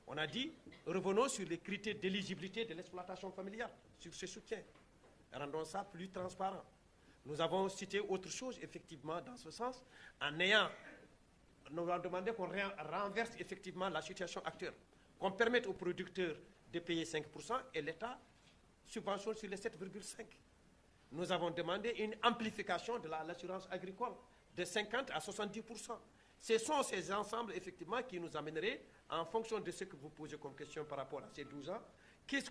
On a dit, revenons sur les critères d'éligibilité de l'exploitation familiale, sur ces soutiens. Rendons ça plus transparent. Nous avons cité autre chose, effectivement, dans ce sens, nous avons demandé qu'on renverse effectivement la situation actuelle, qu'on permette aux producteurs de payer 5% et l'État subventionne sur les 7,5%. Nous avons demandé une amplification de l'assurance agricole de 50 à 70%. Ce sont ces ensembles, effectivement, qui nous amèneraient, en fonction de ce que vous posez comme question par rapport à ces 12 ans,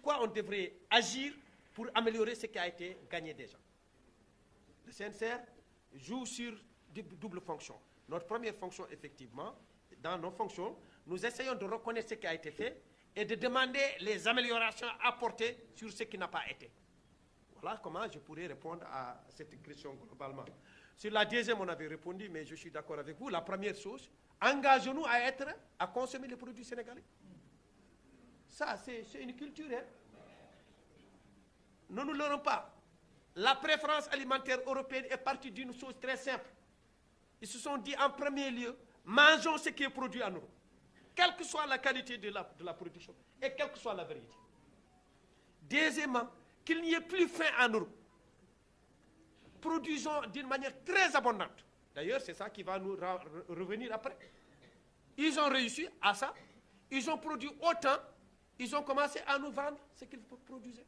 quoi on devrait agir pour améliorer ce qui a été gagné déjà. Le CNCR joue sur double fonction. Notre première fonction, effectivement, dans nos fonctions, nous essayons de reconnaître ce qui a été fait et de demander les améliorations apportées sur ce qui n'a pas été. Voilà comment je pourrais répondre à cette question globalement. Sur la deuxième, on avait répondu, mais je suis d'accord avec vous. La première chose, engageons-nous à consommer les produits sénégalais. Ça, c'est une culture. Hein? Ne nous leurrons pas. La préférence alimentaire européenne est partie d'une chose très simple. Ils se sont dit en premier lieu, mangeons ce qui est produit en Europe, quelle que soit la qualité de la production et quelle que soit la variété. Deuxièmement, qu'il n'y ait plus faim en Europe. Produisons d'une manière très abondante. D'ailleurs, c'est ça qui va nous revenir après. Ils ont réussi à ça. Ils ont produit autant. Ils ont commencé à nous vendre ce qu'ils produisaient.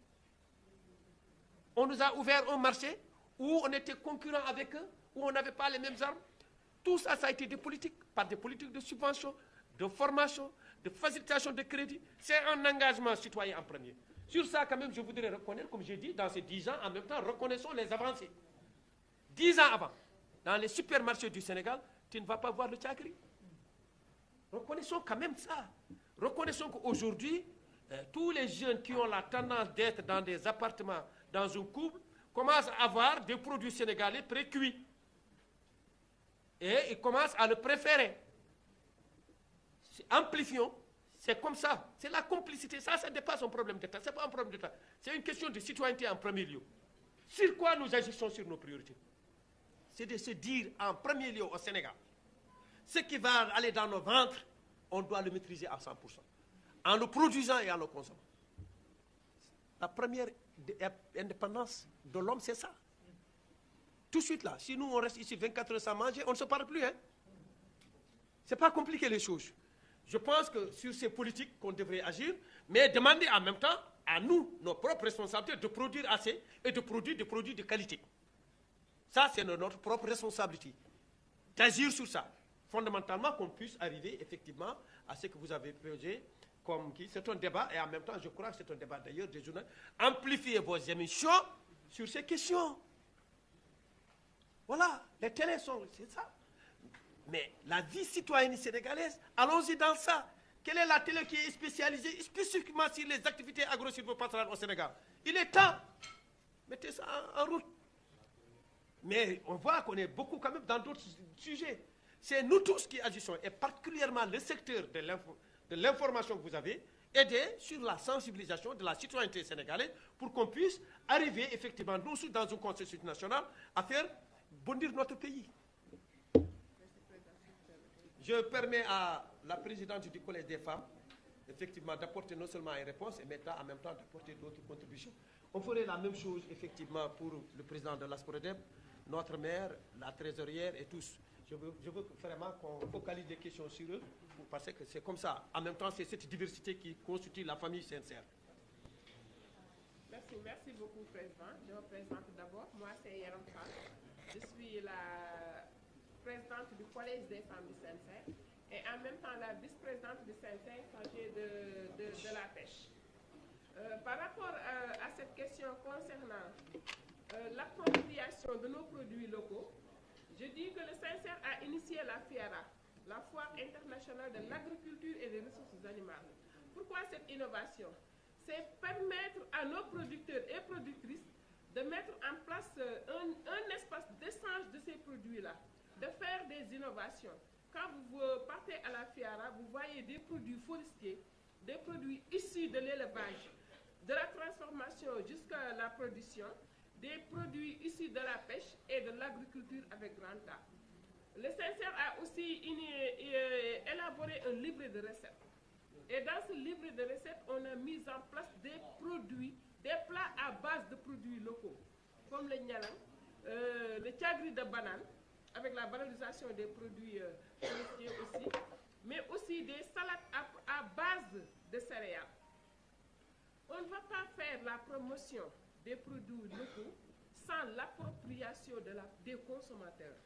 On nous a ouvert un marché où on était concurrents avec eux, où on n'avait pas les mêmes armes. Tout ça, ça a été des politiques, par des politiques de subvention, de formation, de facilitation de crédit. C'est un engagement citoyen en premier. Sur ça, quand même, je voudrais reconnaître, comme j'ai dit, dans ces 10 ans, en même temps, reconnaissons les avancées. 10 ans avant, dans les supermarchés du Sénégal, tu ne vas pas voir le tchakri. Reconnaissons quand même ça. Reconnaissons qu'aujourd'hui, tous les jeunes qui ont la tendance d'être dans des appartements, dans un couple, commencent à avoir des produits sénégalais pré-cuits. Et ils commencent à le préférer. Amplifions. C'est comme ça. C'est la complicité. Ça dépasse un problème d'État. Ce n'est pas un problème d'État. C'est une question de citoyenneté en premier lieu. Sur quoi nous agissons sur nos priorités? C'est de se dire en premier lieu au Sénégal, ce qui va aller dans nos ventres, on doit le maîtriser à 100%. En le produisant et en le consommant. La première indépendance de l'homme, c'est ça. Tout de suite là, si nous on reste ici 24 heures sans manger, on ne se parle plus. Hein? Ce n'est pas compliqué les choses. Je pense que sur ces politiques qu'on devrait agir, mais demander en même temps à nous, nos propres responsabilités, de produire assez et de produire des produits de qualité. Ça, c'est notre propre responsabilité, d'agir sur ça. Fondamentalement, qu'on puisse arriver effectivement à ce que vous avez posé comme qui. C'est un débat, et en même temps, je crois que c'est un débat d'ailleurs des journalistes. Amplifiez vos émissions sur ces questions. Voilà, les télés sont, c'est ça. Mais la vie citoyenne sénégalaise, allons-y dans ça. Quelle est la télé qui est spécialisée spécifiquement sur les activités agro-silvopastorales au Sénégal? Il est temps. Mettez ça en route. Mais on voit qu'on est beaucoup quand même dans d'autres sujets. C'est nous tous qui agissons, et particulièrement le secteur de l'information que vous avez, aider sur la sensibilisation de la citoyenneté sénégalaise pour qu'on puisse arriver effectivement, nous aussi dans un consensus national, à faire bondir notre pays. Je permets à la présidente du Collège des femmes, effectivement, d'apporter non seulement une réponse, mais en même temps d'apporter d'autres contributions. On ferait la même chose, effectivement, pour le président de l'ASPRODEP, notre maire, la trésorière et tous. Je veux vraiment qu'on focalise des questions sur eux, parce que c'est comme ça. En même temps, c'est cette diversité qui constitue la famille sincère. Merci beaucoup, Président. Je me présente d'abord. Moi, c'est Yaram Fall. Je suis la présidente du Collège des femmes du Sincère et en même temps la vice-présidente du Sincère chargée de la pêche. Par rapport à cette question concernant l'appropriation de nos produits locaux, je dis que le Sincère a initié la FIARA, la Foire internationale de l'agriculture et des ressources animales. Pourquoi cette innovation? C'est permettre à nos producteurs et productrices de mettre en place un espace d'échange de ces produits-là, de faire des innovations. Quand vous partez à la FIARA, vous voyez des produits forestiers, des produits issus de l'élevage, de la transformation jusqu'à la production, des produits issus de la pêche et de l'agriculture avec grand A. Le Sincère a aussi élaboré un livre de recettes. Et dans ce livre de recettes, on a mis en place des produits, des plats à base de produits locaux, comme le gnalang, le tchagri de banane, avec la valorisation des produits forestiers aussi, mais aussi des salades à base de céréales. On ne va pas faire la promotion des produits locaux sans l'appropriation des consommateurs.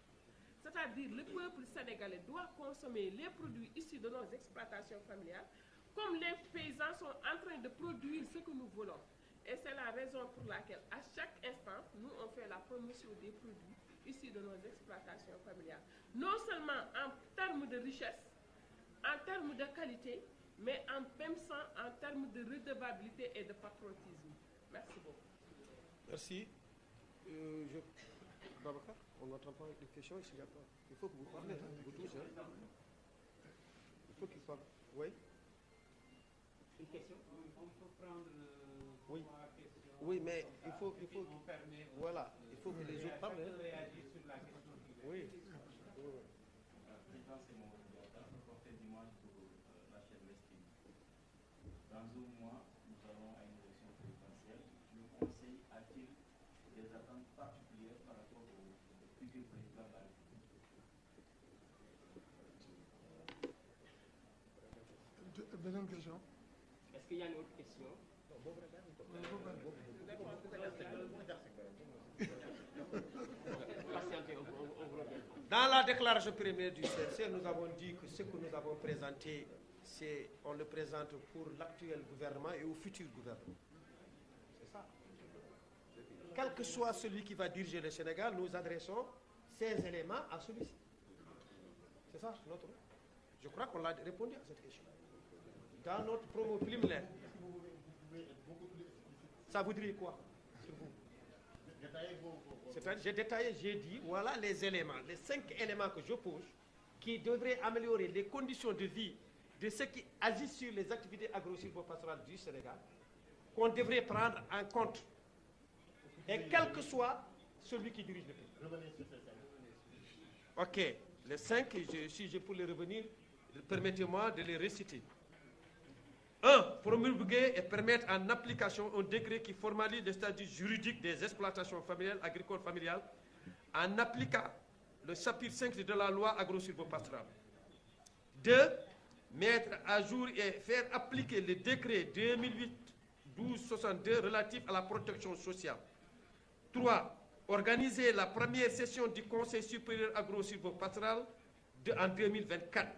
C'est-à-dire le peuple sénégalais doit consommer les produits issus de nos exploitations familiales, comme les paysans sont en train de produire ce que nous voulons. Et c'est la raison pour laquelle, à chaque instant, nous on fait la promotion des produits issus de nos exploitations familiales. Non seulement en termes de richesse, en termes de qualité, mais en même temps en termes de redevabilité et de patriotisme. Merci beaucoup. Merci. Babacar, on n'entend pas les questions ici. Il faut que vous parlez, vous tous. Hein. Il faut qu'il parle. Oui. Une question? On peut prendre oui. trois questions. Oui, mais il faut voilà, il faut que les autres parlent. Réagir sur la question. Oui. Président, c'est mon portrait d'image pour la chaîne Westine. Dans un mois, nous allons à une élection présidentielle. Le Conseil a-t-il des attentes particulières par rapport au futur président de la République? Deuxième question. Est-ce qu'il y a une autre question? Dans la déclaration première du CNC, nous avons dit que ce que nous avons présenté, on le présente pour l'actuel gouvernement et au futur gouvernement. C'est ça. Quel que soit celui qui va diriger le Sénégal, nous adressons ces éléments à celui-ci. C'est ça notre. Je crois qu'on a répondu à cette question. Dans notre promo préliminaire. Ça voudrait quoi sur vous? C'est-à-dire, j'ai détaillé, j'ai dit, voilà les éléments, les 5 éléments que je pose, qui devraient améliorer les conditions de vie de ceux qui agissent sur les activités agro-silvopastorales du Sénégal, qu'on devrait prendre en compte. Et quel que soit celui qui dirige le pays. Ok, les 5, si je peux les revenir, permettez-moi de les réciter. 1. Promulguer et permettre en application un décret qui formalise le statut juridique des exploitations familiales, agricoles familiales, en appliquant le chapitre 5 de la loi agro-silvopastorale. 2. Mettre à jour et faire appliquer le décret 1262 relatif à la protection sociale. 3. Organiser la première session du Conseil supérieur agro-silvopastoral en 2024.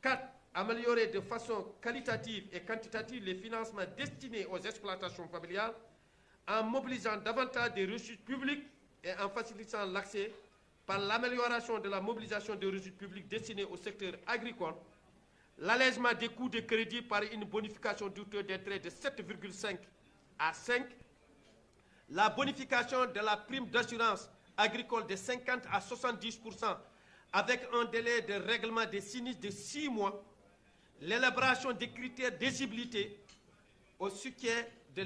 4. Améliorer de façon qualitative et quantitative les financements destinés aux exploitations familiales en mobilisant davantage des ressources publiques et en facilitant l'accès par l'amélioration de la mobilisation des ressources publiques destinées au secteur agricole, l'allègement des coûts de crédit par une bonification du taux d'intérêt de 7,5 à 5, la bonification de la prime d'assurance agricole de 50 à 70% avec un délai de règlement des sinistres de 6 mois, l'élaboration des critères d'éligibilité au soutien de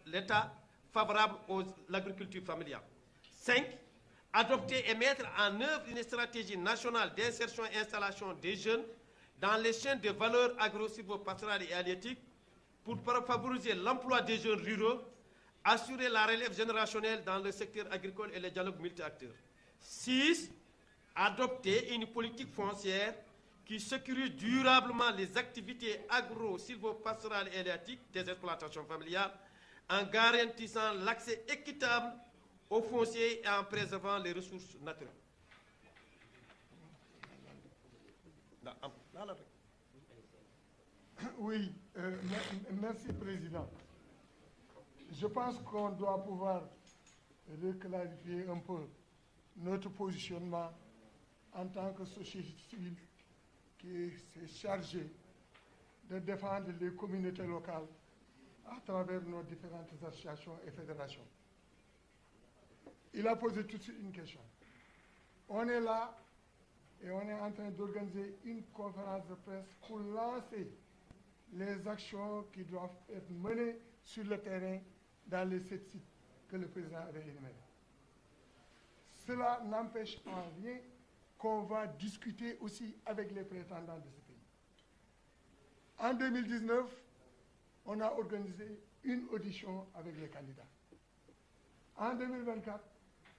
l'État favorable à l'agriculture familiale. 5. Adopter et mettre en œuvre une stratégie nationale d'insertion et installation des jeunes dans les chaînes de valeur agro-silvopastorales et halieutiques pour favoriser l'emploi des jeunes ruraux, assurer la relève générationnelle dans le secteur agricole et le dialogue multi-acteurs. 6. Adopter une politique foncière qui sécurise durablement les activités agro-silvopastorales et halieutiques des exploitations familiales en garantissant l'accès équitable aux fonciers et en préservant les ressources naturelles. Oui, merci Président. Je pense qu'on doit pouvoir reclarifier un peu notre positionnement en tant que société civile qui s'est chargée de défendre les communautés locales à travers nos différentes associations et fédérations. Il a posé tout de suite une question. On est là et on est en train d'organiser une conférence de presse pour lancer les actions qui doivent être menées sur le terrain dans les 7 sites que le président avait énumérés. Cela n'empêche en rien qu'on va discuter aussi avec les prétendants de ce pays. En 2019, on a organisé une audition avec les candidats. En 2024,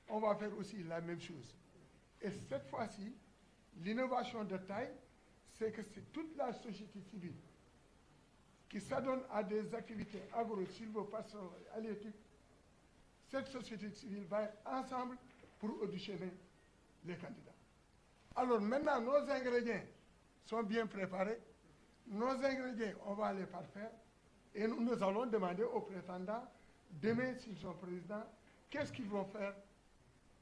on va faire aussi la même chose. Et cette fois-ci, l'innovation de taille, c'est que c'est toute la société civile qui s'adonne à des activités agro-silvopastorales et halieutiques. Cette société civile va être ensemble pour auditionner les candidats. Alors maintenant, nos ingrédients sont bien préparés. Nos ingrédients, on va les parfaire. Et nous allons demander aux prétendants, demain, s'ils sont présidents, qu'est-ce qu'ils vont faire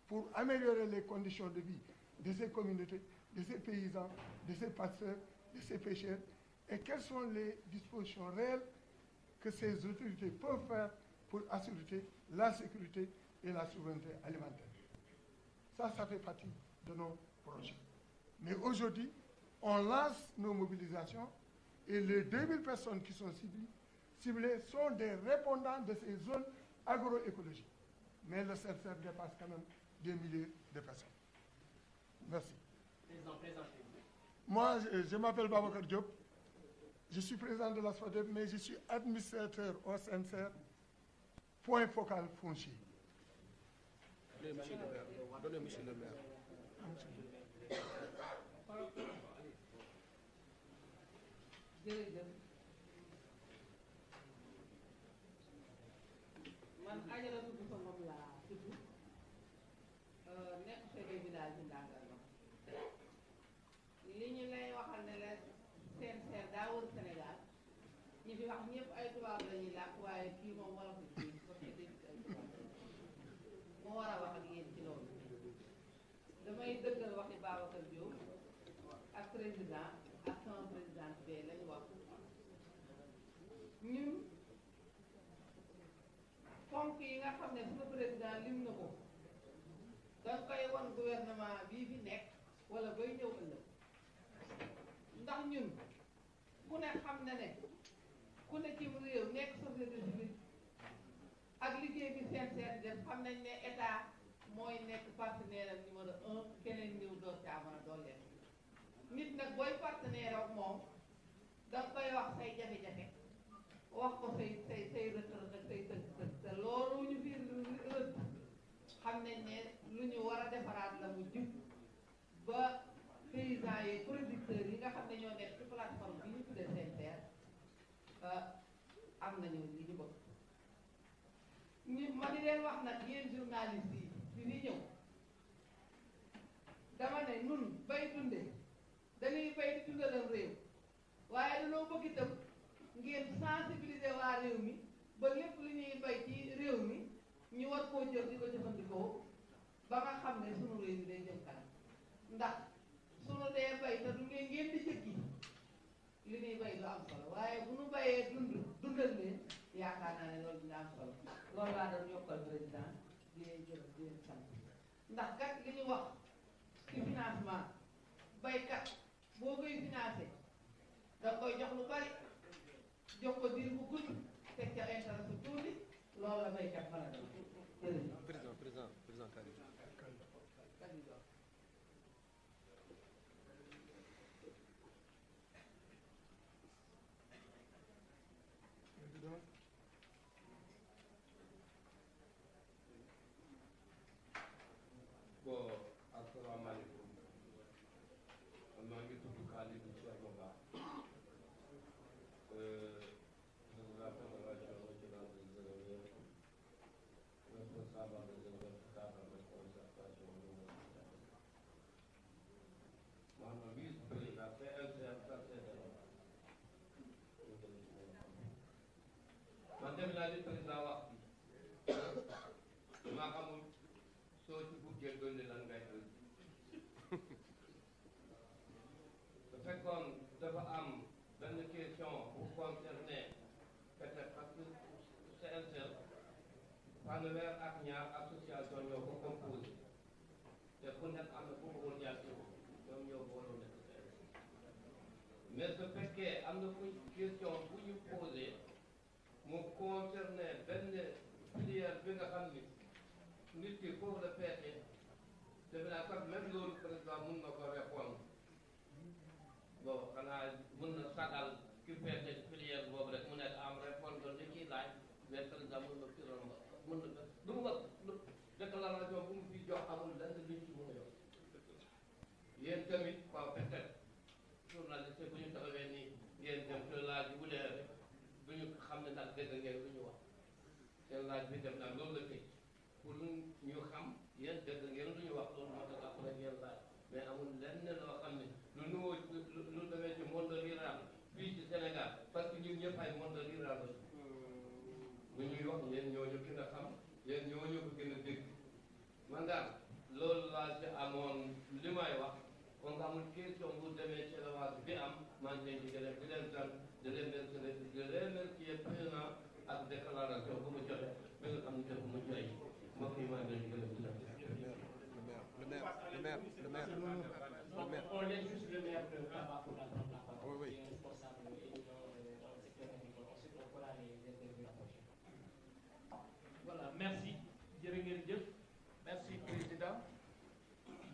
pour améliorer les conditions de vie de ces communautés, de ces paysans, de ces pasteurs, de ces pêcheurs, et quelles sont les dispositions réelles que ces autorités peuvent faire pour assurer la sécurité et la souveraineté alimentaire. Ça fait partie de nos projets. Mais aujourd'hui, on lance nos mobilisations et les 2000 personnes qui sont ciblées sont des répondants de ces zones agroécologiques. Mais le CNCR dépasse quand même des milliers de personnes. Merci. Moi, je m'appelle Babacar Diop. Je suis président de la SFADEB, mais je suis administrateur au CNCR, point focal foncier. Donnez monsieur le maire. man Ajaratu Bousso Ngom laa tudd nekk chef de village bi Ndangalma li ñu lay waxal ne la CNCR daa wër Sénégal ñi fi wax ñëpp ay tubaab la ñuy làkk waaye kii moom war a fi kii société moo war a wax ak yéen ci loolu damay dëggal waxi Babacar Diop ak président ak sama présidente bee lañu wax ñun fonk yi nga xam ne suñu président lim na ko danga koy won gouvernement bii fi nekk wala bay ñëw ëllëg ndax ñun ku ne xam na ne ku ne ci réew nekk société civile ak liggéey bi CNCR di def xam nañ ne état mooy nekk partenaire am numéro 1 keneen ñëw door caa mën a dooleel nit nag booy partenaire ak moom danga koy wax say jafe-jafe wax ko say rëtt ak say tënk te loolu ñu fi rëtt xam nañ ne lu ñu war a defaraat la mu jub ba paysans yi producteurs yi nga xam ne ñoo nekk ci plateforme bi ñu tuddee CNCR am nañu li ñu ma di leen wax nag yéen journaliste yi fi ni ñëw dama ne nun bay dunde dañuy bay di dundalam réew waaye dañoo bëgg itam ngeen sensibiliser waa réew mi ba lépp lu ñuy bay ci réew mi ñu war koo jël di ko jëfandikoo ba nga xam ne sunu réew mi day jëm kanam ndax sunu dee bay te du ngeen di jëkki li ñuy bay du am solo waaye bu nu bayee dundal leen yaakaar naa ne loolu dina am solo loolu laa doon yokkal président di leen gërëm di leen sant ndax kat li ñu wax ci financement baykat boo koy financé da koy jox lu bari jox ko diir bu gudd teg ca intérêt su tuuti loolu la baykat mën a def jërëjëf. président Kari. Bon, asalaamaaleykum maa ngi tudd Khalidou Thierno Ba la fédération nationale des éleveurs responsable des éleveurs cadre de concertation maanaam vice-président man dem naa li président wax bi maa xamul soo ci buggee dolli lan ngay dal su fekkoon dafa am benn question bu concerné peut-être parce que CNCR fanweer ak ñaar association ñoo ko composé te ku nekk am na fu mu woon yàgg ñoom ñoo booloo nekk CNCR mais su fekkee am na fu question bu ñu posé mu concerné benn filière bi nga xam ni nit ki foofu la peete defe naa sax même loolu président mun na ko répondre bon xanaa mun na sagal ki peete filière boobu rek mu nekk am répondre li ciy laaj mais président mun na fi romb mun na du mu wax déclaration bu mu fi jox amul lenn luñ ci mun a jox yéen tamit waaw peut-être journaliste bu ñu taxawee nii ngeen dem te laaj bu leer rek du ñu xam ne ndax dëgg ngeen lu ñu wax seen laaj bi def naa loolu la tey pour ñu xam yéen dëgg ngeen lu ñu wax loolu moo tax après ngeen laaj mais amul lenn loo xam ne lu nuwoo lu demee ci monde rural fii ci Sénégal parce que ñun ñëpp ay monde rural la bu ñuy wax yéen ñooñu gën a xam yéen ñooñu ko gën a dégg man daal loolu laa ci amoon li may wax kon nga amul question bu demee ci élevage bi am maa ngi leen di gërëm di leen sant di leen remercier président ak déclaration bu mu joxe ba nga xam ne bu mu joxe mbokk yi maa ngi leen di gërëm di leen On laisse juste le maire de Tambacounda prendre la parole. Oui. Il est responsable et dans le secteur agricole. Ensuite, on fera les interviews approchées. Voilà, merci. Jërë ngeen jëf. Merci président.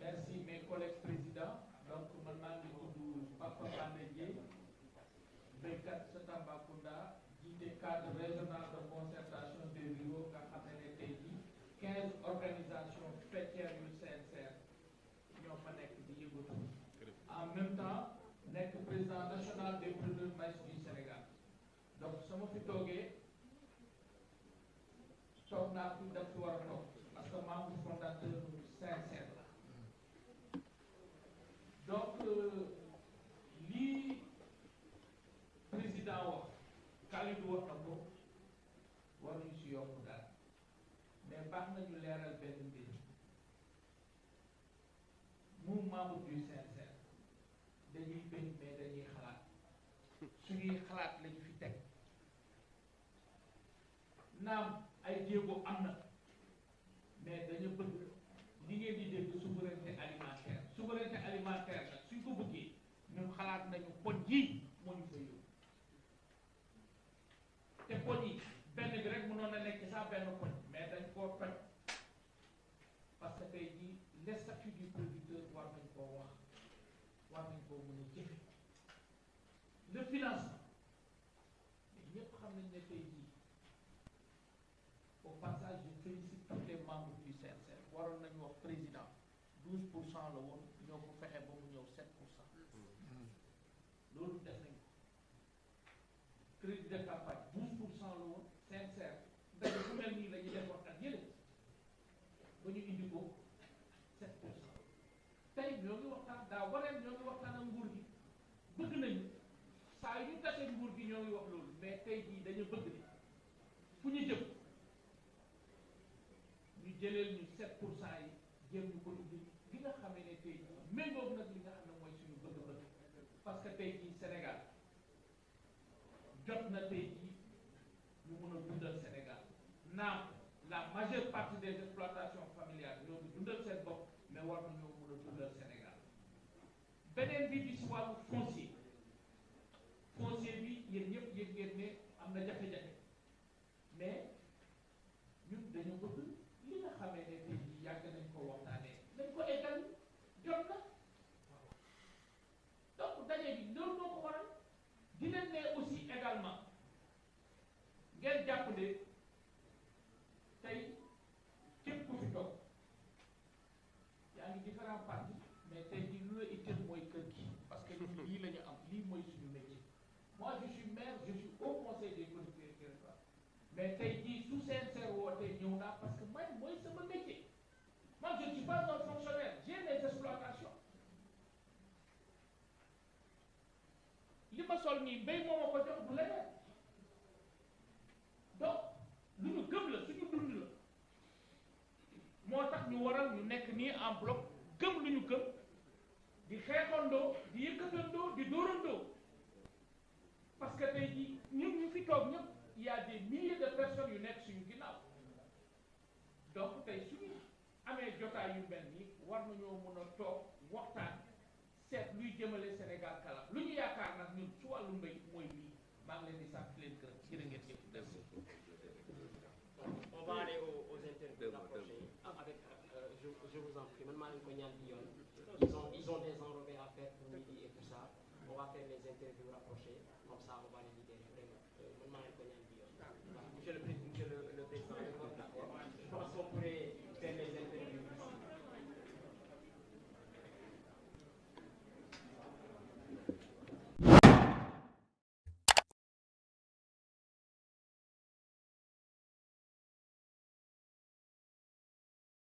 Merci mes collègues présidents. Donc man maa ngi tudd Papa Bandé Dièye béykat sa Tambacounda jiite cadre régional de concertation des ruraux nga xam ne tey jii 15 organisations faîtières yu CNCR ñoo fa nekk di yëngatu en même temps nekk président national des producteurs maïs du Sénégal donc sama fi toogee toog naa fi daf fi war a toog parce que membre fondateur CNCR la donc lii président wax Khalidou wax na ko waruñu si yokk dara mais baax nañu leeral benn mbir mu membre du CNCR dañuy béy mais dañuy xalaat suñuy xalaat lañu fi teg naam ay jéego am na mais dañu bëgg li ngeen di dégg souveraineté alimentaire nag suñ ko bëggee ñun xalaat nañu poñ yi moo ñu fa yóbbu te poñ yi benn bi rek mënoon na nekk sax benn poñ mais dañ koo toj parce que tey jii les statuts du producteur war nañ koo wax war nañ koo mën a jëfe le financement mais ñëpp xam nañ ne tey jii au passage je félicite tous les membres du CNCR waroon nañu wax président 12% la woon ñoo ko fexe ba mu ñëw 7%. loolu def nañ ko crédit de campagne 12% la woon CNCR ndaje bu mel nii la ñuy def wax saa yu ñu tasee nguur gi ñoo ngi wax loolu mais tey jii dañu bëgg ni fu ñu jëm ñu jëleel ñu 7% yi jéem ñu ko indi li nga xamee ne tey jii méngoog nag li nga xam ne mooy suñu bëgg-bëgg parce que tey jii Sénégal jot na tey jii ñu mën a dundal Sénégal naam la majeure partie des exploitations familiales ñoo ngi dundal seen bopp mais war nañoo mën a dundal Sénégal beneen bi di si wàllu foncier bi yéen ñëpp yëg ngeen ne am na jafe-jafe mais ñun dañu bëgg li nga xamee ne tey jii yàgg nañ ko waxtaanee nañ ko eggal jot na donc daje bi loolu moo ko waral di leen ne aussi également ngeen jàpp ne tey képp ku fi toog yaa ngi différents partis mais tey jii lu la itteel mooy kër gi parce que ñun lii la ñu am lii mooy suñu métier moi je suis maire je suis au conseil des collectivités territoriales mais tey jii su sincère wootee ñëw naa parce que man mooy sama métier man je ne suis pas un fonctionnaire j'ai mes exploitations li ma sol nii mbéy moo ma ko jox du leneen donc lu ñu gëm la suñu dund la moo tax ñu waral ñu nekk nii en bloc gëm lu ñu gëm di xeexandoo di yëkkatandoo di dóorandoo parce que tey jii ñun ñu fi toog ñëpp il y a des milliers de personnes yu nekk suñu ginnaaw donc tey suñu amee jotaay yu mel nii war nañoo mën a toog waxtaan seet luy jëmale Sénégal kanam lu ñu yaakaar nag ñun su wàllu mbéy mooy lii maa ngi leen di sant leen gërëm